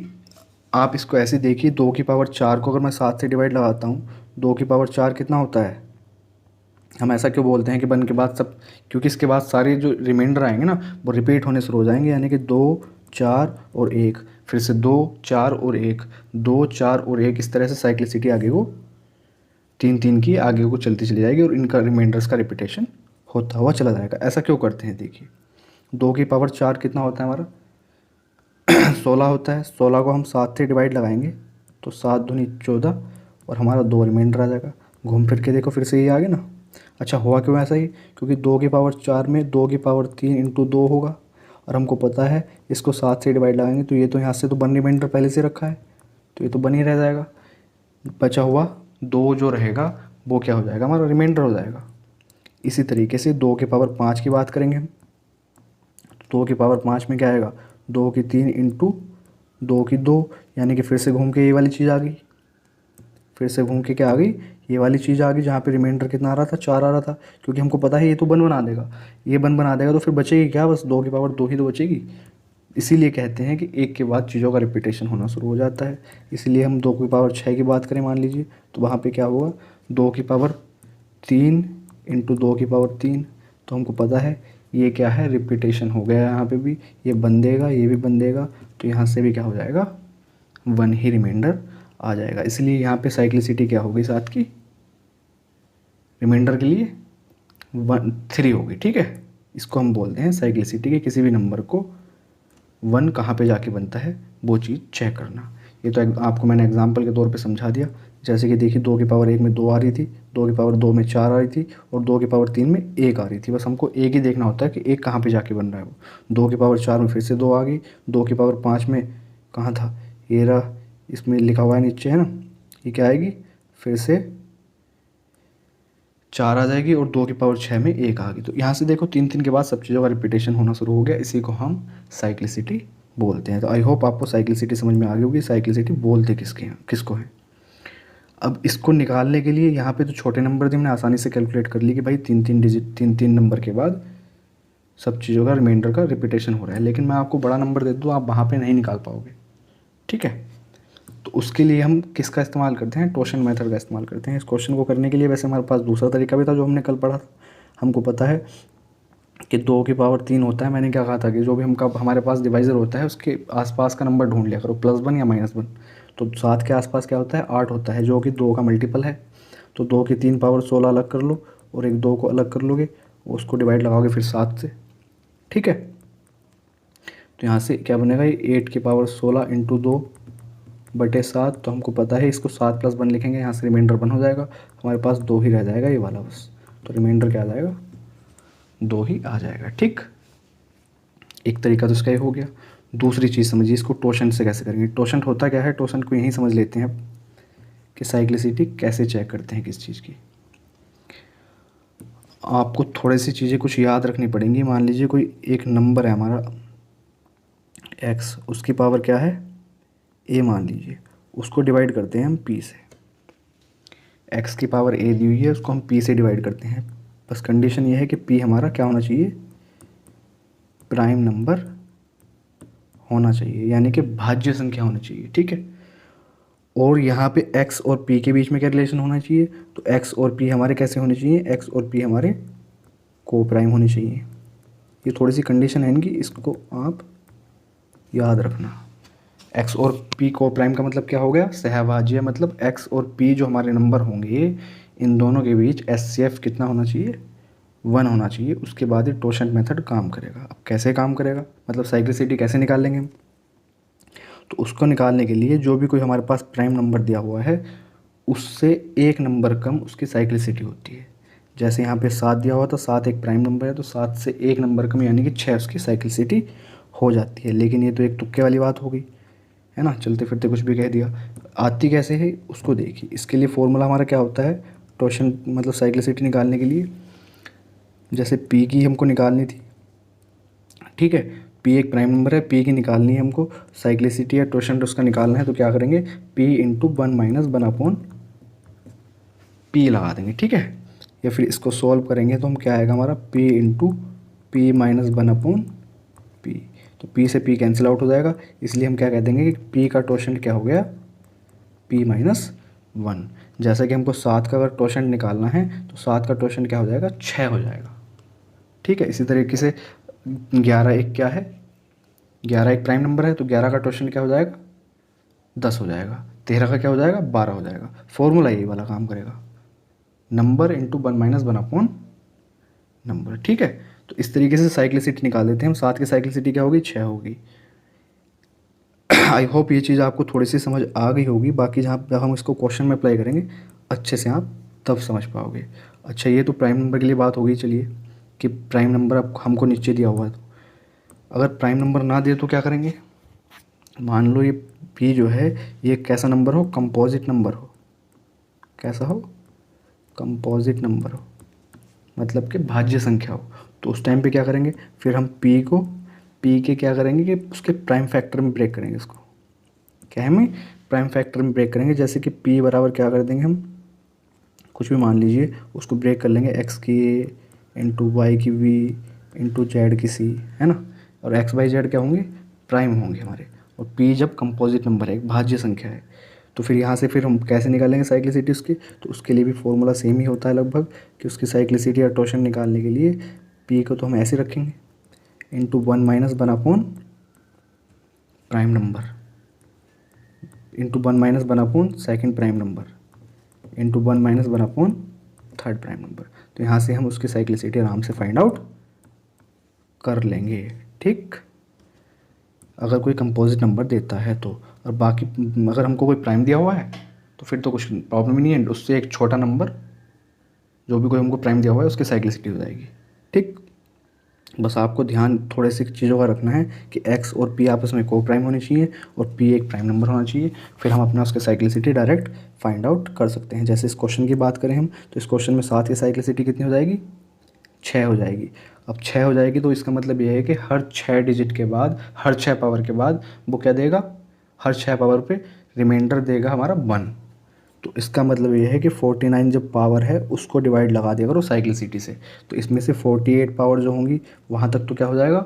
आप इसको ऐसे देखिए, 2 की पावर 4 को अगर मैं 7 से डिवाइड लगाता हूँ, 2 की पावर 4 कितना होता है। हम ऐसा क्यों बोलते हैं कि 1 के बाद सब, क्योंकि इसके बाद सारे जो रिमाइंडर आएंगे ना वो रिपीट होने शुरू हो जाएंगे, यानी कि 2 4 और 1, फिर से 2 4 और 1, 2 4 और 1, इस तरह से साइक्लिसिटी आगे को 3 3 की आगे को चलती चली जाएगी और इनका रिमाइंडर्स का रिपीटेशन होता हुआ चला जाएगा। ऐसा क्यों करते हैं, देखिए 2 की पावर 4 कितना होता है हमारा 16 होता है। 16 को हम 7 से डिवाइड लगाएंगे तो 7 दूनी 14 और हमारा 2 रिमाइंडर आ जाएगा। घूम फिर के देखो फिर से ये आ गया ना। अच्छा हुआ क्यों ऐसा ही, क्योंकि 2 की पावर 4 में 2 की पावर 3 इंटू 2 होगा, और हमको पता है इसको 7 से डिवाइड लगाएंगे तो ये तो यहाँ से तो 1 रिमाइंडर पहले से रखा है तो ये तो 1 ही रह जाएगा। बचा हुआ 2 जो रहेगा वो क्या हो जाएगा, हमारा रिमाइंडर हो जाएगा। इसी तरीके से 2 की पावर 5 की बात करेंगे हम, 2 की पावर 5 में क्या आएगा, 2 की 3 इंटू 2 की 2, यानी कि फिर से घूम के ये वाली चीज़ आ गई, फिर से घूम के क्या आ गई, ये वाली चीज़ आ गई, जहाँ पे रिमाइंडर कितना आ रहा था, 4 आ रहा था। क्योंकि हमको पता है ये तो 1 बना देगा, ये 1 बना देगा तो फिर बचेगी क्या, बस 2 की पावर 2 ही तो बचेगी। इसीलिए कहते हैं कि एक के बाद चीज़ों का रिपीटेशन होना शुरू हो जाता है। इसीलिए हम 2 की पावर 6 की बात करें मान लीजिए, तो वहाँ पे क्या होगा, 2 की पावर 3 इंटू 2 की पावर 3, तो हमको पता है ये क्या है, रिपीटेशन हो गया यहाँ पे भी, ये बन देगा, ये भी बन देगा, तो यहाँ से भी क्या हो जाएगा, 1 ही रिमाइंडर आ जाएगा। इसलिए यहाँ पे साइक्लिसिटी क्या होगी 7 की, रिमाइंडर के लिए 3 होगी, ठीक है। इसको हम बोलते हैं साइक्लिसिटी के किसी भी नंबर को 1 कहाँ पे जाके बनता है वो चीज़ चेक करना। ये तो आपको मैंने एग्जांपल के तौर पे समझा दिया। जैसे कि देखिए 2 की पावर 1 में 2 आ रही थी, 2 की पावर 2 में 4 आ रही थी और 2 की पावर 3 में 1 आ रही थी। बस हमको एक ही देखना होता है कि एक कहाँ पे जाके बन रहा है वो। 2 की पावर 4 में फिर से 2 आ गई, 2 की पावर 5 में कहाँ था, ये रहा, इसमें लिखा हुआ है नीचे है ना, ये क्या आएगी, फिर से 4 आ जाएगी और 2 की पावर 6 में 1 आ गई। तो यहाँ से देखो 3 3 के बाद सब चीज़ों का रिपीटेशन होना शुरू हो गया, इसी को हम साइक्लिसिटी बोलते हैं। तो आई होप आपको साइक्लिसिटी समझ में आ गई होगी, साइक्लिसिटी बोलते किसको है। अब इसको निकालने के लिए यहाँ पे तो छोटे नंबर थे, हमने आसानी से कैलकुलेट कर ली कि भाई 3 3 डिजिट 3 3 नंबर के बाद सब चीज़ों का रिमाइंडर का रिपीटेशन हो रहा है। लेकिन मैं आपको बड़ा नंबर दे दूँ, आप वहाँ पे नहीं निकाल पाओगे, ठीक है। तो उसके लिए हम किसका इस्तेमाल करते हैं, टोशन मेथड का इस्तेमाल करते हैं। इस क्वेश्चन को करने के लिए वैसे हमारे पास दूसरा तरीका भी था जो हमने कल पढ़ा था। हमको पता है कि 2 की पावर 3 होता है। मैंने क्या कहा था कि जो भी हमारे पास डिवाइज़र होता है उसके आसपास का नंबर ढूंढ लिया करो, +1 या -1। तो 7 के आसपास क्या होता है, 8 होता है, जो कि 2 का मल्टीपल है। तो 2 की 3 पावर 16 अलग कर लो और एक 2 को अलग कर लोगे, उसको डिवाइड लगाओगे फिर 7 से, ठीक है। तो यहाँ से क्या बनेगा, ये 8 की पावर 16 इंटू 2/7। तो हमको पता है इसको 7 + 1 लिखेंगे, यहाँ से रिमाइंडर 1 हो जाएगा, हमारे पास 2 ही रह जाएगा ये वाला बस। तो रिमाइंडर क्या आ जाएगा, 2 ही आ जाएगा, ठीक। एक तरीका तो इसका ये हो गया। दूसरी चीज़ समझिए, इसको टोशन से कैसे करेंगे। टोशन होता क्या है, टोशन को यहीं समझ लेते हैं कि साइक्लिसिटी कैसे चेक करते हैं किस चीज़ की। आपको थोड़ी सी चीज़ें कुछ याद रखनी पड़ेंगी। मान लीजिए कोई एक नंबर है हमारा x, उसकी पावर क्या है, a मान लीजिए, उसको डिवाइड करते हैं हम p से। x की पावर a दी हुई है, उसको हम p से डिवाइड करते हैं। बस कंडीशन ये है कि p हमारा क्या होना चाहिए, प्राइम नंबर होना चाहिए, यानी कि भाज्य संख्या होनी चाहिए, ठीक है। और यहाँ पे x और p के बीच में क्या रिलेशन होना चाहिए, तो x और p हमारे कैसे होने चाहिए, x और p हमारे को प्राइम होने चाहिए। ये थोड़ी सी कंडीशन है इनकी, इसको आप याद रखना। x और p को प्राइम का मतलब क्या हो गया, सहभाज्य, मतलब x और p जो हमारे नंबर होंगे इन दोनों के बीच HCF कितना होना चाहिए, 1 होना चाहिए। उसके बाद ये टोशन मेथड काम करेगा। अब कैसे काम करेगा, मतलब साइक्लिसिटी कैसे निकाल लेंगे हम, तो उसको निकालने के लिए जो भी कोई हमारे पास प्राइम नंबर दिया हुआ है उससे एक नंबर कम उसकी साइक्लिसिटी होती है। जैसे यहाँ पे 7 दिया हुआ था, 7 एक प्राइम नंबर है, तो 7 से एक नंबर कम यानी कि 6 उसकी साइक्लिसिटी हो जाती है। लेकिन ये तो एक तुक्के वाली बात हो गई है ना, चलते फिरते कुछ भी कह दिया। आती कैसे है उसको देखिए। इसके लिए फॉर्मूला हमारा क्या होता है, टोशन मतलब साइक्लिसिटी निकालने के लिए, जैसे पी की हमको निकालनी थी, ठीक है। पी एक प्राइम नंबर है, पी की निकालनी है हमको, साइक्लिसिटी या टोशन उसका निकालना है, तो क्या करेंगे, पी इंटू 1 - 1/, पी लगा देंगे, ठीक है। या फिर इसको सॉल्व करेंगे तो हम क्या आएगा हमारा, पी इंटू पी -1/, पी। तो पी से पी कैंसिल आउट हो जाएगा, इसलिए हम क्या कह देंगे कि पी का टोशेंट क्या हो गया, पी -1। जैसा कि हमको 7 का अगर टोशेंट निकालना है तो 7 का टोशेंट क्या हो जाएगा, 6 हो जाएगा, ठीक है। इसी तरीके से 11 एक क्या है, 11 एक प्राइम नंबर है, तो 11 का टोशेंट क्या हो जाएगा, 10 हो जाएगा। 13 का क्या हो जाएगा, 12 हो जाएगा। फॉर्मूला यही वाला काम करेगा, नंबर इंटू 1 - 1/, नंबर, ठीक है। तो इस तरीके से साइक्लिसिटी निकाल देते हैं हम। 7 की साइक्लिसिटी क्या होगी, 6 होगी। आई होप ये चीज़ आपको थोड़ी सी समझ आ गई होगी। बाकी जब हम इसको क्वेश्चन में अप्लाई करेंगे अच्छे से आप तब समझ पाओगे। अच्छा, ये तो प्राइम नंबर के लिए बात हो गई। चलिए कि प्राइम नंबर अब हमको नीचे दिया हुआ है, तो अगर प्राइम नंबर ना दे तो क्या करेंगे। मान लो ये पी जो है ये कैसा नंबर हो, कंपोजिट नंबर हो। कैसा हो, कंपोजिट नंबर हो, मतलब कि भाज्य संख्या हो। तो उस टाइम पे क्या करेंगे, फिर हम पी को पी के क्या करेंगे कि उसके प्राइम फैक्टर में ब्रेक करेंगे इसको। क्या है, हमें प्राइम फैक्टर में ब्रेक करेंगे। जैसे कि पी बराबर क्या कर देंगे हम, कुछ भी मान लीजिए, उसको ब्रेक कर लेंगे एक्स की ए इंटू वाई की वी इंटू जेड की सी, है ना। और एक्स वाई जेड क्या होंगे, प्राइम होंगे हमारे। और पी जब कंपोजिट नंबर है, एक भाज्य संख्या है, तो फिर यहाँ से फिर हम कैसे निकालेंगे साइक्लिसिटी उसकी, तो उसके लिए भी फॉर्मूला सेम ही होता है लगभग, कि उसकी साइक्लिसिटी या टोशन निकालने के लिए पी को तो हम ऐसे रखेंगे, into 1 - 1/, prime number, into 1 - 1/, second prime number, into 1 - 1/, third prime number. तो यहाँ से हम उसकी साइक्लिसिटी आराम से फाइंड आउट कर लेंगे, ठीक। अगर कोई कंपोजिट नंबर देता है तो, और बाकी अगर हमको कोई प्राइम दिया हुआ है तो फिर तो कुछ प्रॉब्लम ही नहीं है, उससे एक छोटा नंबर जो भी कोई हमको प्राइम दिया हुआ है उसकी साइक्लिसिटी हो जाएगी, ठीक। बस आपको ध्यान थोड़े से चीज़ों का रखना है कि x और p आपस में को प्राइम होनी चाहिए और p एक प्राइम नंबर होना चाहिए, फिर हम अपना उसके साइक्लिसिटी डायरेक्ट फाइंड आउट कर सकते हैं। जैसे इस क्वेश्चन की बात करें हम, तो इस क्वेश्चन में 7 की साइक्लिसिटी कितनी हो जाएगी, 6 हो जाएगी। अब 6 हो जाएगी तो इसका मतलब ये है कि हर 6 डिजिट के बाद, हर 6 पावर के बाद वो क्या देगा, हर 6 पावर पे रिमाइंडर देगा हमारा 1। तो इसका मतलब ये है कि 49 जब पावर है उसको डिवाइड लगा दिया करो साइक्लिसिटी से, तो इसमें से 48 पावर जो होंगी वहाँ तक तो क्या हो जाएगा,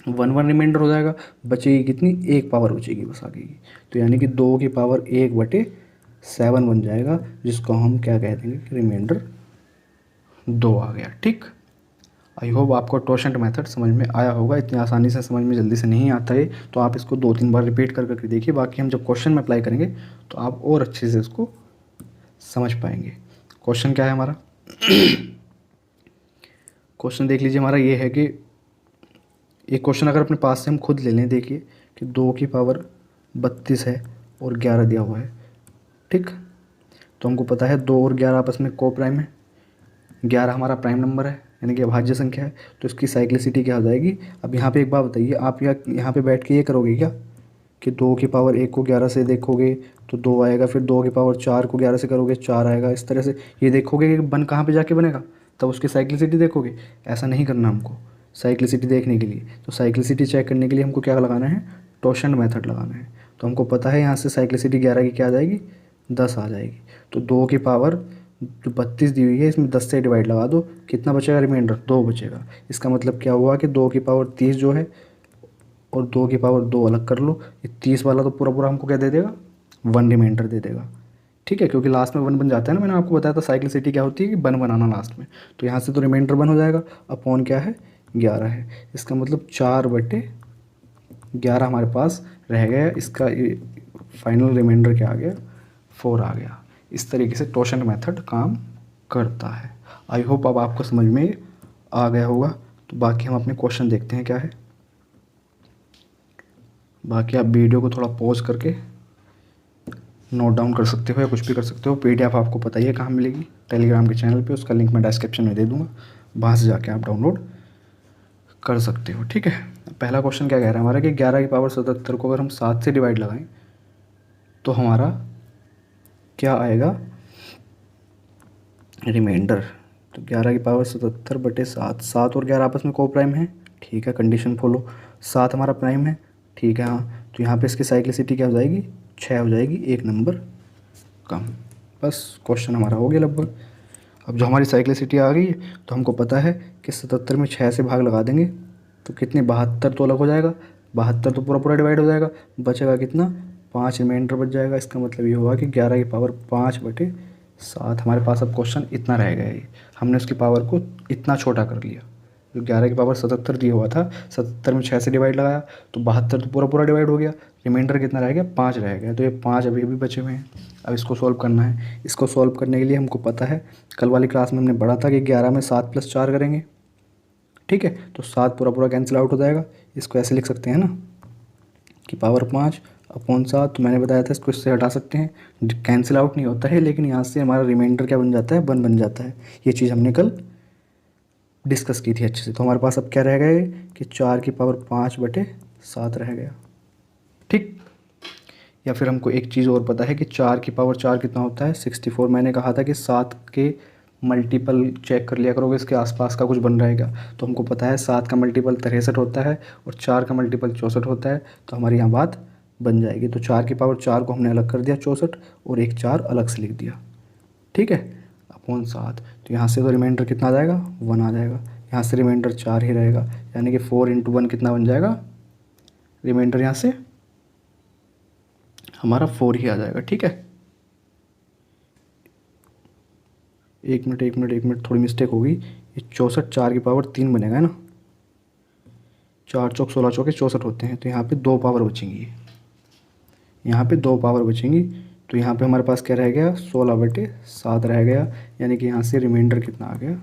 वन वन रिमाइंडर हो जाएगा, बचेगी कितनी, एक पावर बचेगी बस आगे की। तो यानी कि 2 की पावर 1/7 बन जाएगा, जिसको हम क्या कह देंगे कि रिमाइंडर 2 आ गया। ठीक, आई होप आपको टोशंट मेथड समझ में आया होगा। इतनी आसानी से समझ में जल्दी से नहीं आता है, तो आप इसको 2-3 बार रिपीट कर करके देखिए। बाकी हम जब क्वेश्चन में अप्लाई करेंगे तो आप और अच्छे से इसको समझ पाएंगे। क्वेश्चन क्या है हमारा, क्वेश्चन देख लीजिए हमारा ये है कि एक क्वेश्चन अगर अपने पास से हम खुद ले लें, देखिए कि 2 की पावर 32 है और 11 दिया हुआ है। ठीक, तो हमको पता है 2 और 11 आपस में को प्राइम है, 11 हमारा प्राइम नंबर है यानी कि अभाज्य संख्या है, तो इसकी साइक्लिसिटी क्या हो जाएगी। अब यहाँ पे एक बात बताइए, आप यहाँ पे बैठ के ये करोगे क्या कि 2 की पावर 1 को 11 से देखोगे तो 2 आएगा, फिर 2 की पावर 4 को 11 से करोगे 4 आएगा, इस तरह से ये देखोगे कि बन कहाँ पे जाके बनेगा, तब उसकी साइक्लिसिटी देखोगे। ऐसा नहीं करना हमको। साइक्लिसिटी देखने के लिए, तो साइक्लिसिटी चेक करने के लिए हमको क्या लगाना है, टोशंट मेथड लगाना है। तो हमको पता है यहाँ से साइक्लिसिटी 11 की क्या आ जाएगी, 10 आ जाएगी। तो 2 की पावर जो 32 दी हुई है इसमें 10 से डिवाइड लगा दो, कितना बचेगा रिमाइंडर, 2 बचेगा। इसका मतलब क्या हुआ कि 2 की पावर 30 जो है और 2 की पावर 2 अलग कर लो, ये 30 वाला तो पूरा पूरा हमको क्या दे देगा, 1 रिमाइंडर दे देगा। ठीक है, क्योंकि लास्ट में 1 बन जाता है ना, मैंने आपको बताया था साइक्लिसिटी क्या होती है कि 1 बनाना लास्ट में। तो यहाँ से तो रिमाइंडर 1 हो जाएगा, अपॉन क्या है, 11 है। इसका मतलब 4/11 हमारे पास रह गया। इसका फाइनल रिमाइंडर क्या आ गया, 4 आ गया। इस तरीके से टोशंट मेथड काम करता है। आई होप अब आपको समझ में आ गया होगा। तो बाकी हम अपने क्वेश्चन देखते हैं क्या है। बाकी आप वीडियो को थोड़ा पॉज करके नोट डाउन कर सकते हो या कुछ भी कर सकते हो। PDF आपको पता ही है कहाँ मिलेगी, टेलीग्राम के चैनल पे, उसका लिंक मैं डिस्क्रिप्शन में दे दूँगा, वहाँ से जाके आप डाउनलोड कर सकते हो। ठीक है, पहला क्वेश्चन क्या कह रहा है हमारा कि 11 की पावर 77 को अगर हम 7 से डिवाइड लगाएं तो हमारा क्या आएगा, रिमाइंडर। तो 11 की पावर 77/7, 7 और 11 आपस में को प्राइम है। ठीक है, कंडीशन फॉलो, 7 हमारा प्राइम है। ठीक है, हाँ, तो यहाँ पे इसकी साइक्लिसिटी क्या हो जाएगी, 6 हो जाएगी, 1 नंबर कम। बस क्वेश्चन हमारा हो गया लगभग। अब जो हमारी साइक्लिसिटी आ गई है, तो हमको पता है कि 77 में 6 से भाग लगा देंगे तो कितने, 72 तो अलग हो जाएगा, 72 तो पूरा पूरा डिवाइड हो जाएगा, बचेगा कितना, 5 रिमाइंडर बच जाएगा। इसका मतलब ये हुआ कि 11 की पावर 5/7 हमारे पास अब क्वेश्चन इतना रह गया है। हमने उसकी पावर को इतना छोटा कर लिया। जो 11 की पावर 77 दिया हुआ था, 77 में 6 से डिवाइड लगाया तो 72 तो पूरा पूरा डिवाइड हो गया, रिमाइंडर कितना रह गया, 5 रह गया। तो ये 5 अभी भी बचे हुए हैं। अब इसको सॉल्व करना है। इसको सॉल्व करने के लिए हमको पता है, कल वाली क्लास में हमने पढ़ा था कि 11 में 7 + 4 करेंगे। ठीक है, तो 7 पूरा पूरा कैंसिल आउट हो जाएगा। इसको ऐसे लिख सकते हैं ना कि पावर 5/7। तो मैंने बताया था इसको इससे हटा सकते हैं, कैंसिल आउट नहीं होता है, लेकिन यहाँ से हमारा रिमाइंडर क्या बन जाता है, 1 बन जाता है। ये चीज़ हमने कल डिस्कस की थी अच्छे से। तो हमारे पास अब क्या रह गया कि 4 की पावर 5/7 रह गया। ठीक, या फिर हमको एक चीज़ और पता है कि 4 की पावर 4 कितना होता है, 64। मैंने कहा था कि 7 के मल्टीपल चेक कर लिया करोगे, इसके आसपास का कुछ बन रहेगा। तो हमको पता है 7 का मल्टीपल 63 होता है और 4 का मल्टीपल 64 होता है। तो हमारी यहाँ बात बन जाएगी। तो 4 की पावर 4 को हमने अलग कर दिया 64, और एक 4 अलग से लिख दिया। ठीक है, अपॉन 7। तो यहाँ से तो रिमाइंडर कितना आ जाएगा, 1 आ जाएगा। यहाँ से रिमाइंडर 4 ही रहेगा, यानी कि 4 × 1 कितना बन जाएगा, रिमाइंडर यहाँ से हमारा 4 ही आ जाएगा। ठीक है, एक मिनट थोड़ी मिस्टेक होगी। ये 64 4 की पावर 3 बनेगा, है ना। 4 चौक 16 चौके 64 होते हैं। तो यहाँ पे 2 पावर बचेंगी, यहाँ पे 2 पावर बचेंगी। तो यहाँ पे हमारे पास क्या रह गया, 16/7 रह गया। यानी कि यहाँ से रिमाइंडर कितना आ गया,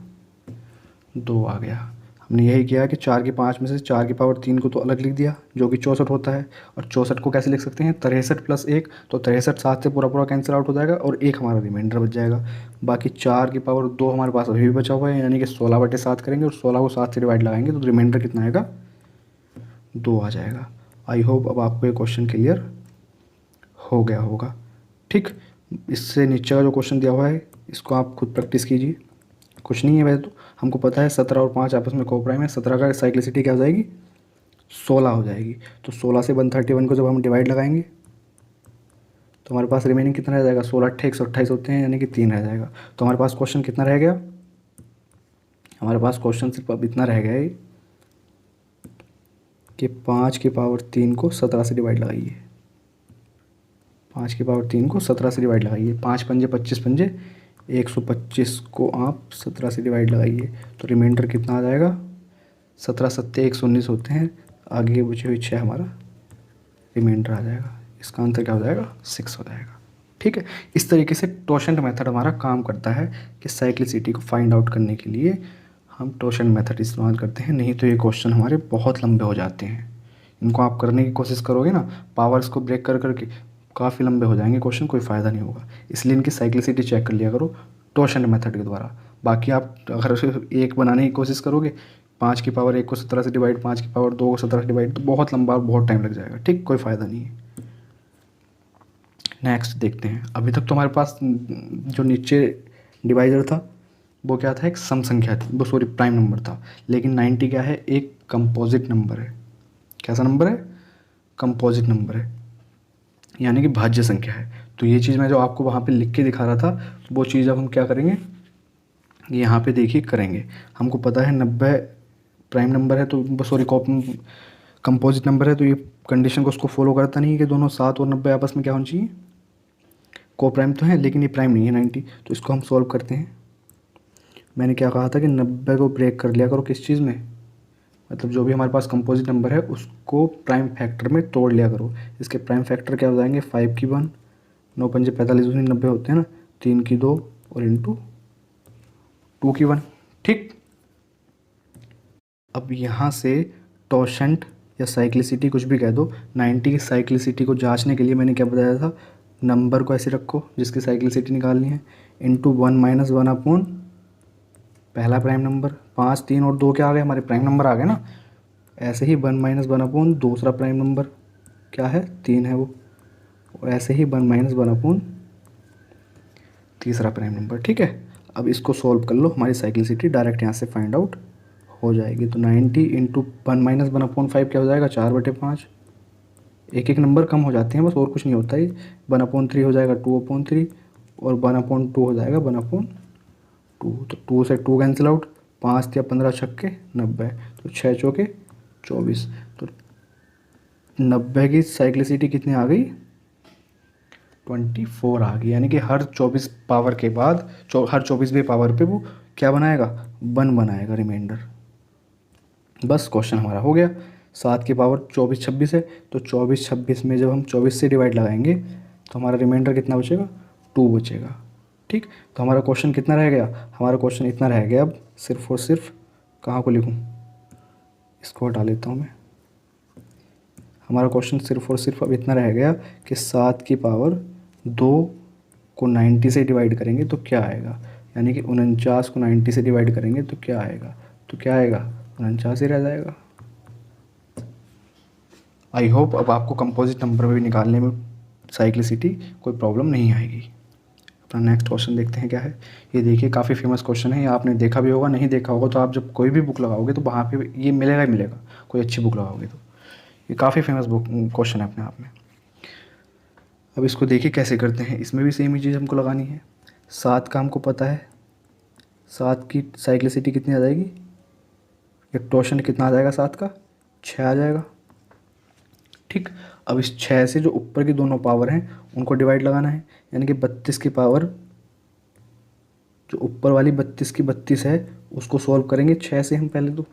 2 आ गया। हमने यही किया कि 4 की 5 में से 4 की पावर 3 को तो अलग लिख दिया, जो कि 64 होता है। और 64 को कैसे लिख सकते हैं, 63 + 1। तो 63 7 से पूरा पूरा कैंसिल आउट हो जाएगा और 1 हमारा रिमाइंडर बच जाएगा। बाकी 4 की पावर 2 हमारे पास अभी भी बचा हुआ है, यानी कि 16/7 करेंगे और 16 को 7 से डिवाइड लगाएंगे तो रिमाइंडर कितना आएगा, 2 आ जाएगा। आई होप अब आपको ये क्वेश्चन क्लियर हो गया होगा। ठीक, इससे नीचे का जो क्वेश्चन दिया हुआ है इसको आप खुद प्रैक्टिस कीजिए। कुछ नहीं है वैसे तो, हमको पता है 17 और 5 आपस में कोप्राइम है। 17 का साइक्लिसिटी क्या हो जाएगी, 16 हो जाएगी। तो 16 से 131 को जब हम डिवाइड लगाएंगे तो हमारे पास रिमेनिंग कितना रह जाएगा, 16 8 128 होते हैं, यानी कि 3 रह जाएगा। तो हमारे पास क्वेश्चन कितना रह गया, हमारे पास क्वेश्चन सिर्फ अब इतना रह गया है कि 5 की पावर 3 को 17 से डिवाइड लगाइए। 5 की पावर 3 को 17 से डिवाइड लगाइए। 5 पंजे 25 पंजे 125 को आप 17 से डिवाइड लगाइए तो रिमाइंडर कितना आ जाएगा? 17 × 7 = 119 होते हैं। आगे बची हुई 6 हमारा रिमाइंडर आ जाएगा। इसका आंसर क्या हो जाएगा? 6 हो जाएगा। ठीक है, इस तरीके से टोशेंट मेथड हमारा काम करता है कि साइक्लिसिटी को फाइंड आउट करने के लिए हम टोशेंट मेथड इस्तेमाल करते हैं। नहीं तो ये क्वेश्चन हमारे बहुत लंबे हो जाते हैं। इनको आप करने की कोशिश करोगे ना, पावर्स को ब्रेक कर करके, काफ़ी लंबे हो जाएंगे क्वेश्चन, कोई फ़ायदा नहीं होगा। इसलिए इनकी साइक्लिसिटी चेक कर लिया करो टोशेंट मेथड के द्वारा। बाकी आप अगर एक बनाने की कोशिश करोगे, 5 की पावर 1 को 17 से डिवाइड, 5 की पावर 2 को 17 से डिवाइड, तो बहुत लंबा और बहुत टाइम लग जाएगा। ठीक, कोई फ़ायदा नहीं है। नेक्स्ट देखते हैं। अभी तक तो हमारे पास जो नीचे डिवाइजर था वो क्या था? एक सम संख्या थी, वो सॉरी प्राइम नंबर था। लेकिन 90 क्या है? एक कंपोजिट नंबर है। कैसा नंबर है? कंपोजिट नंबर है, यानी कि भाज्य संख्या है। तो ये चीज़ मैं जो आपको वहाँ पे लिख के दिखा रहा था, वो चीज़ अब हम क्या करेंगे, यहाँ पे देखिए करेंगे। हमको पता है 90 प्राइम नंबर है, तो सॉरी कंपोजिट नंबर है, तो ये कंडीशन को उसको फॉलो करता नहीं है कि दोनों 7 और 90 आपस में क्या होना चाहिए? को प्राइम तो है, लेकिन ये प्राइम नहीं है 90। तो इसको हम सॉल्व करते हैं। मैंने क्या कहा था कि 90 को ब्रेक कर लिया करो किस चीज़ में, मतलब जो भी हमारे पास कंपोजिट नंबर है उसको प्राइम फैक्टर में तोड़ लिया करो। इसके प्राइम फैक्टर क्या हो जाएंगे? 5 की 1, 9 पंजे 45 दूनी 90 होते हैं ना, 3 की 2 और इंटू 2 की 1। ठीक, अब यहाँ से टोशेंट या साइक्लिसिटी कुछ भी कह दो, 90 की साइक्लिसिटी को जांचने के लिए मैंने क्या बताया था? नंबर को ऐसे रखो जिसकी साइक्लिसिटी निकालनी है, इंटू 1 - 1 पहला प्राइम नंबर, 5 3 और 2 क्या आ गए? हमारे प्राइम नंबर आ गए ना। ऐसे ही 1 - 1 दूसरा प्राइम नंबर क्या है? 3 है वो, और ऐसे ही 1 - 1 तीसरा प्राइम नंबर। ठीक है, अब इसको सॉल्व कर लो, हमारी साइक्लिसिटी डायरेक्ट यहाँ से फाइंड आउट हो जाएगी। तो 90 इंटू 1 - 1/5 क्या हो जाएगा? 4/5। एक एक नंबर कम हो जाते हैं बस, और कुछ नहीं होता है। 1/3 हो जाएगा 2/3, और 1/2 हो जाएगा 1/2। तो 2 से 2 कैंसिल आउट, 5 या 15 छक्के 90, तो 6 चौके 24। तो 90 की साइक्लिसिटी कितनी आ गई? 24 आ गई। यानी कि हर 24 पावर के बाद हर 24वें पावर पे वो क्या बनाएगा? 1 बनाएगा रिमाइंडर। बस क्वेश्चन हमारा हो गया। 7 की पावर 24 26 है, तो 24 26 में जब हम 24 से डिवाइड लगाएंगे तो हमारा रिमाइंडर कितना बचेगा? 2 बचेगा। ठीक, तो हमारा क्वेश्चन कितना रह गया? हमारा क्वेश्चन इतना रह गया अब सिर्फ और सिर्फ, कहाँ को लिखूँ, इसको हटा लेता हूँ मैं। हमारा क्वेश्चन सिर्फ और सिर्फ अब इतना रह गया कि 7 की पावर 2 को 90 से डिवाइड करेंगे तो क्या आएगा, यानी कि 49 को 90 से डिवाइड करेंगे तो क्या आएगा? तो क्या आएगा? 49 ही रह जाएगा। आई होप अब आपको कंपोजिट नंबर में भी निकालने में साइक्लिसिटी कोई प्रॉब्लम नहीं आएगी। अपना नेक्स्ट क्वेश्चन देखते हैं क्या है। ये देखिए काफ़ी फेमस क्वेश्चन है, ये आपने देखा भी होगा, नहीं देखा होगा तो आप जब कोई भी बुक लगाओगे तो वहाँ पे ये मिलेगा ही मिलेगा, कोई अच्छी बुक लगाओगे तो। ये काफ़ी फेमस बुक क्वेश्चन है अपने आप में। अब इसको देखिए कैसे करते हैं। इसमें भी सेम ही चीज़ हमको लगानी है। 7 का हमको पता है, 7 की साइक्लिसिटी कितनी आ जाएगी, एक टोशन कितना आ जाएगा 7 का? 6 आ जाएगा। ठीक, अब इस 6 से जो ऊपर की दोनों पावर हैं उनको डिवाइड लगाना है, यानी कि 32 की पावर, जो ऊपर वाली 32 की 32 है उसको सॉल्व करेंगे 6 से। हम पहले तो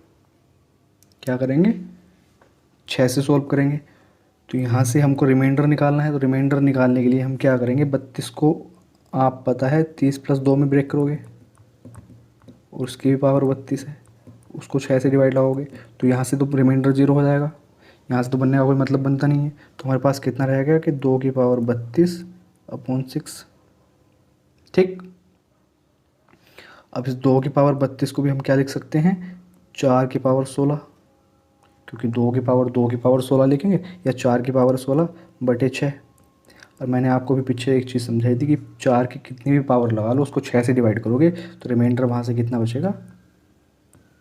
क्या करेंगे? 6 से सॉल्व करेंगे। तो यहाँ से हमको रिमाइंडर निकालना है, तो रिमाइंडर निकालने के लिए हम क्या करेंगे? 32 को आप पता है 30 + 2 में ब्रेक करोगे, और उसकी भी पावर 32 है, उसको 6 से डिवाइड लगाओगे तो यहाँ से तो रिमाइंडर 0 हो जाएगा। यहाँ से तो बनने का कोई मतलब बनता नहीं है। तो हमारे पास कितना रहेगा कि 2 की पावर 32/6। ठीक, अब इस 2 की पावर 32 को भी हम क्या लिख सकते हैं? 4 की पावर 16, क्योंकि 2 की पावर 16 लिखेंगे, या 4 की पावर 16/6। और मैंने आपको भी पीछे एक चीज़ समझाई थी कि 4 की कितनी भी पावर लगा लो उसको 6 से डिवाइड करोगे तो रिमाइंडर वहाँ से कितना बचेगा?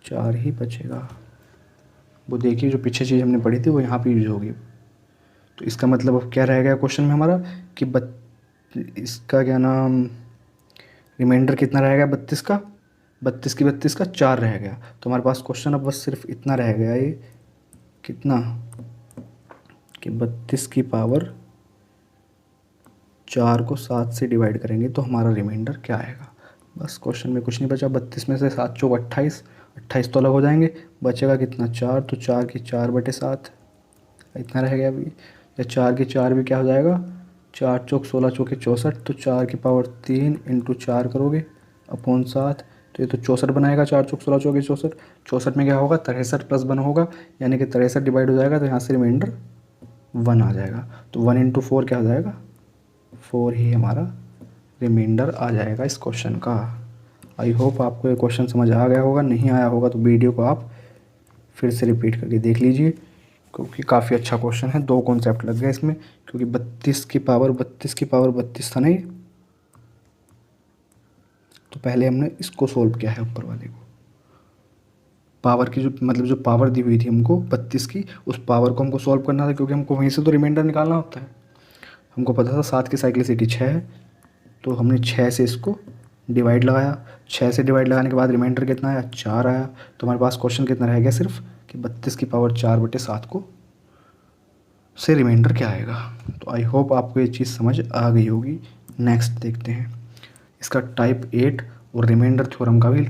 4 ही बचेगा। वो देखिए जो पीछे चीज़ हमने पढ़ी थी वो यहाँ पे यूज होगी। तो इसका मतलब अब क्या रह गया क्वेश्चन में हमारा कि इसका क्या नाम, रिमाइंडर कितना रह गया 32 का? 32 की 32 का 4 रह गया। तो हमारे पास क्वेश्चन अब बस सिर्फ इतना रह गया ये कितना कि 32 की पावर 4 को 7 से डिवाइड करेंगे तो हमारा रिमाइंडर क्या आएगा। बस क्वेश्चन में कुछ नहीं बचा। 32 में से 7 चौक 28, 28 तो अलग हो जाएंगे, बचेगा कितना 4, तो 4 की 4/7 इतना रह गया अभी। या 4 की 4 भी क्या हो जाएगा, 4 चौक 16 चौके 64, तो 4 की पावर 3 इंटू 4 करोगे अपॉन 7, तो ये तो 64 बनाएगा। 4 चौक 16 चौके 64, 64 में क्या होगा 63 प्लस 1 होगा, यानी कि 63 डिवाइड हो जाएगा, तो यहाँ से रिमाइंडर 1 आ जाएगा। तो 1 इंटू 4 क्या हो जाएगा 4 ही हमारा रिमाइंडर आ जाएगा इस क्वेश्चन का। आई होप आपको ये क्वेश्चन समझ आ गया होगा, नहीं आया होगा तो वीडियो को आप फिर से रिपीट करके देख लीजिए, क्योंकि काफ़ी अच्छा क्वेश्चन है। 2 कॉन्सेप्ट लग गए इसमें, क्योंकि 32 की पावर 32 था नहीं, तो पहले हमने इसको सोल्व किया है ऊपर वाले को। पावर की जो मतलब जो पावर दी हुई थी हमको 32 की, उस पावर को हमको सॉल्व करना था, क्योंकि हमको वहीं से तो रिमाइंडर निकालना होता है। हमको पता था 7 की साइक्लिसिटी 6 है, तो हमने 6 से इसको डिवाइड लगाया। 6 से डिवाइड लगाने के बाद रिमाइंडर कितना आया 4 आया। तो हमारे पास क्वेश्चन कितना रह गया सिर्फ कि 32 की पावर 4/7 को से रिमाइंडर क्या आएगा। तो आई होप आपको ये चीज़ समझ आ गई होगी। नेक्स्ट देखते हैं इसका टाइप 8 और रिमाइंडर थ्योरम का भी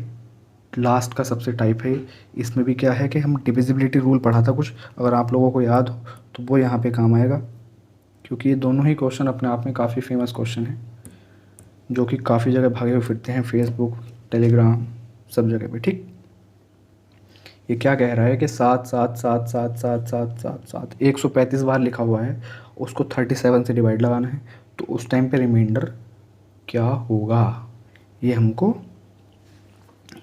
लास्ट का सबसे टाइप है। इसमें भी क्या है कि हम डिविजिबिलिटी रूल पढ़ा था कुछ, अगर आप लोगों को याद हो तो वो यहाँ पे काम आएगा, क्योंकि ये दोनों ही क्वेश्चन अपने आप में काफ़ी फेमस क्वेश्चन हैं, जो कि काफ़ी जगह भागे हुए फिरते हैं, फेसबुक, टेलीग्राम, सब जगह पे। ठीक, ये क्या कह रहा है कि 7 7 7 7 7 7 7 7 135 बार लिखा हुआ है, उसको 37 से डिवाइड लगाना है, तो उस टाइम पे रिमाइंडर क्या होगा ये हमको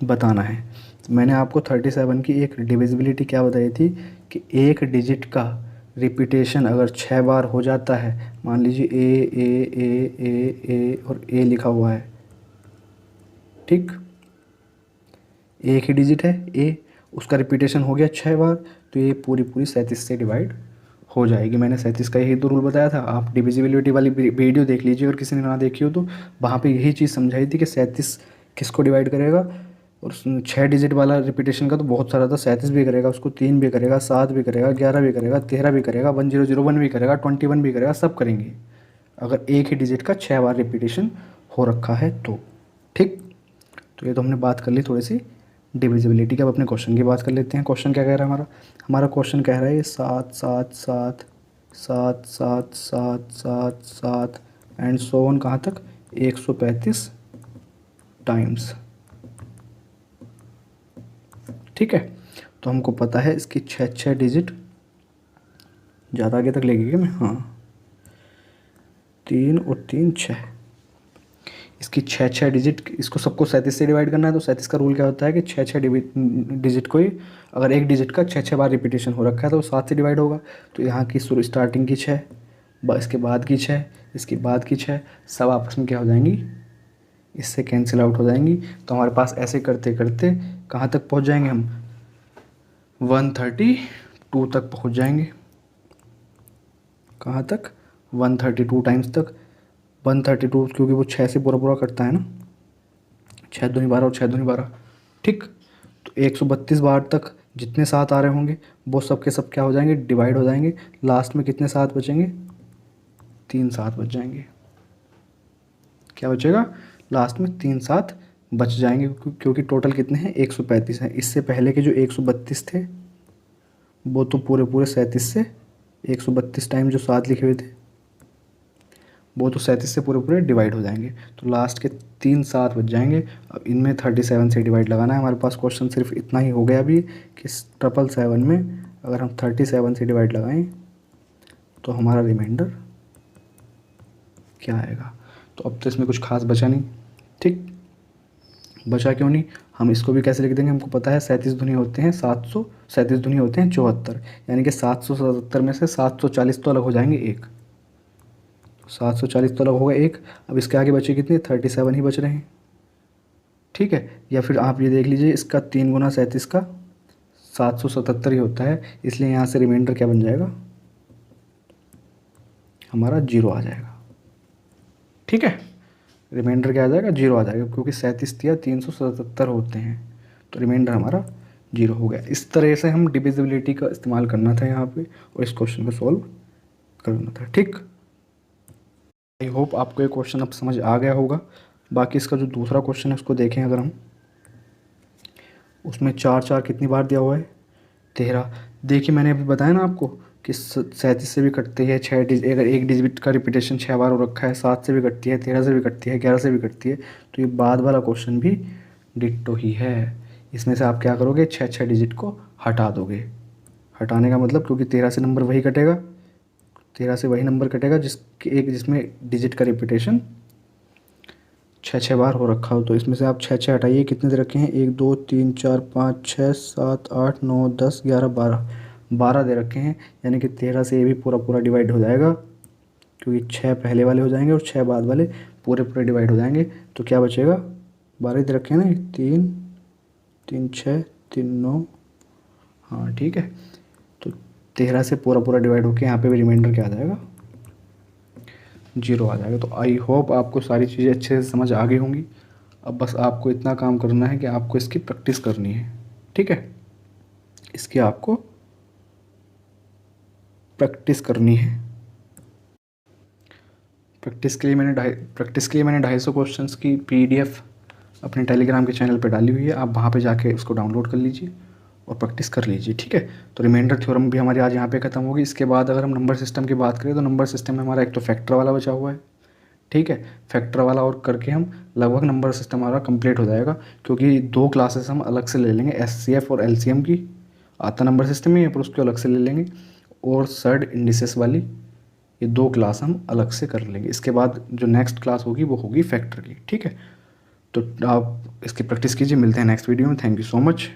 बताना है। मैंने आपको 37 की एक डिविजिबिलिटी क्या बताई थी कि एक डिजिट का रिपीटेशन अगर 6 बार हो जाता है, मान लीजिए ए और ए लिखा हुआ है, ठीक, एक ही डिजिट है ए, उसका रिपीटेशन हो गया 6 बार, तो ये पूरी 37 से डिवाइड हो जाएगी। मैंने 37 का यही तो रूल बताया था। आप डिविजिबिलिटी वाली वीडियो देख लीजिए, अगर किसी ने ना देखी हो तो वहाँ पे यही चीज़ समझाई थी कि 37 किसको डिवाइड करेगा, और 6 डिजिट वाला रिपीटेशन का तो बहुत सारा था। 37 भी करेगा, उसको 3 भी करेगा, 7 भी करेगा, 11 भी करेगा, 13 भी करेगा, 1001 भी करेगा, 21 भी करेगा, सब करेंगे अगर एक ही डिजिट का 6 बार रिपीटेशन हो रखा है तो। ठीक, तो ये तो हमने बात कर ली थोड़ी सी डिविजिबिलिटी की। अब अपने क्वेश्चन की बात कर लेते हैं। क्वेश्चन क्या कह रहा है हमारा, हमारा क्वेश्चन कह रहा है 7 7 7 7 7 7 7 7 एंड सो ऑन, कहाँ तक 135 टाइम्स। ठीक है, तो हमको पता है इसकी 6 डिजिट, ज़्यादा आगे तक लेगी क्या मैं, हाँ 3 और 3 6, इसकी 6 डिजिट, इसको सबको 37 से डिवाइड करना है। तो 37 का रूल क्या होता है कि 6 डिजिट को ही, अगर एक डिजिट का 6 बार रिपीटेशन हो रखा है तो 7 से डिवाइड होगा। तो यहाँ की स्टार्टिंग की 6, इसके बाद की 6, इसके बाद की 6, सब आपस में क्या हो जाएंगी, इससे कैंसिल आउट हो जाएंगी। तो हमारे पास ऐसे करते करते कहाँ तक पहुँच जाएंगे हम, 132 तक पहुँच जाएंगे। कहाँ तक, 132 टाइम्स तक। 132 क्योंकि वो 6 से पूरा पूरा कटता है ना, 6 दूनी 12 और 6 दूनी 12। ठीक, तो 132 बार तक जितने 7 आ रहे होंगे वो सब के सब क्या हो जाएंगे, डिवाइड हो जाएंगे। लास्ट में कितने 7 बचेंगे, 3 7 बच जाएंगे। क्या बचेगा, लास्ट में 3 7 बच जाएंगे, क्योंकि टोटल कितने हैं 135 हैं। इससे पहले के जो 132 थे वो तो पूरे पूरे 37 से 132 टाइम जो 7 लिखे हुए थे वो तो 37 से पूरे पूरे डिवाइड हो जाएंगे। तो लास्ट के 3 7 बच जाएंगे। अब इनमें 37 से डिवाइड लगाना है। हमारे पास क्वेश्चन सिर्फ इतना ही हो गया अभी कि 777 में अगर हम 37 से डिवाइड लगाएं तो हमारा रिमाइंडर क्या आएगा। तो अब तो इसमें कुछ खास बचा नहीं। ठीक, बचा क्यों नहीं, हम इसको भी कैसे लिख देंगे, हमको पता है 37 दूनी होते हैं 700, 37 दूनी होते हैं 74, यानी कि 777 में से 740 तो अलग हो जाएंगे एक, 740 तो अलग होगा एक। अब इसके आगे बचे कितने, 37 ही बच रहे हैं। ठीक है, या फिर आप ये देख लीजिए इसका 3 गुना 37 का 777 ही होता है, इसलिए यहाँ से रिमाइंडर क्या बन जाएगा, हमारा 0 आ जाएगा। ठीक है, रिमाइंडर क्या आ जाएगा, 0 आ जाएगा, क्योंकि 37 या 377 होते हैं, तो रिमाइंडर हमारा जीरो हो गया। इस तरह से हम डिविजिबिलिटी का इस्तेमाल करना था यहाँ पे और इस क्वेश्चन को सॉल्व करना था। ठीक, आई होप आपको ये क्वेश्चन अब समझ आ गया होगा। बाकी इसका जो दूसरा क्वेश्चन है उसको देखें अगर हम, उसमें 4 4 कितनी बार दिया हुआ है, 13। देखिए मैंने अभी बताया ना आपको कि 37 से भी कटती है, 6 अगर एक डिजिट का रिपीटेशन 6 बार हो रखा है, 7 से भी कटती है, 13 से भी कटती है, 11 से भी कटती है। तो ये बाद वाला क्वेश्चन भी डिट्टो ही है। इसमें से आप क्या करोगे, 6 6 डिजिट को हटा दोगे। हटाने का मतलब, क्योंकि 13 से नंबर वही कटेगा, 13 से वही नंबर कटेगा जिसमें डिजिट का रिपीटेशन 6 6 बार हो रखा हो। तो इसमें से आप 6 6 हटाइए, कितने दे रखे हैं, 1 2 3 4 5 6 7 8 9 10 11 12, 12 दे रखे हैं। यानी कि 13 से ये भी पूरा पूरा डिवाइड हो जाएगा, क्योंकि 6 पहले वाले हो जाएंगे और 6 बाद वाले पूरे पूरे डिवाइड हो जाएंगे। तो क्या बचेगा, 12 दे रखे हैं ना, 3 3 6 3 9, हाँ ठीक है। तो 13 से पूरा पूरा डिवाइड होकर यहाँ पे भी रिमाइंडर क्या आ जाएगा, जीरो आ जाएगा। तो आई होप आपको सारी चीज़ें अच्छे से समझ आ गई होंगी। अब बस आपको इतना काम करना है कि आपको इसकी प्रैक्टिस करनी है। ठीक है, इसकी आपको प्रैक्टिस करनी है। प्रैक्टिस के लिए मैंने 250 क्वेश्चंस की PDF अपने टेलीग्राम के चैनल पे डाली हुई है। आप वहाँ पे जाके उसको डाउनलोड कर लीजिए और प्रैक्टिस कर लीजिए। ठीक है, तो रिमाइंडर थ्योरम भी हमारी आज यहाँ पे ख़त्म होगी। इसके बाद अगर हम नंबर सिस्टम की बात करें तो नंबर सिस्टम में हमारा एक तो फैक्टर वाला बचा हुआ है। ठीक है, फैक्टर वाला और करके हम लगभग नंबर सिस्टम हमारा कंप्लीट हो जाएगा, क्योंकि 2 क्लासेस हम अलग से ले लेंगे, SCF और LCM की आता नंबर सिस्टम में, पर उसको अलग से ले लेंगे। और सर्ड इंडिसेस वाली ये 2 क्लास हम अलग से कर लेंगे। इसके बाद जो नेक्स्ट क्लास होगी वो होगी फैक्टर की। ठीक है, तो आप इसकी प्रैक्टिस कीजिए। मिलते हैं नेक्स्ट वीडियो में। Thank you so much.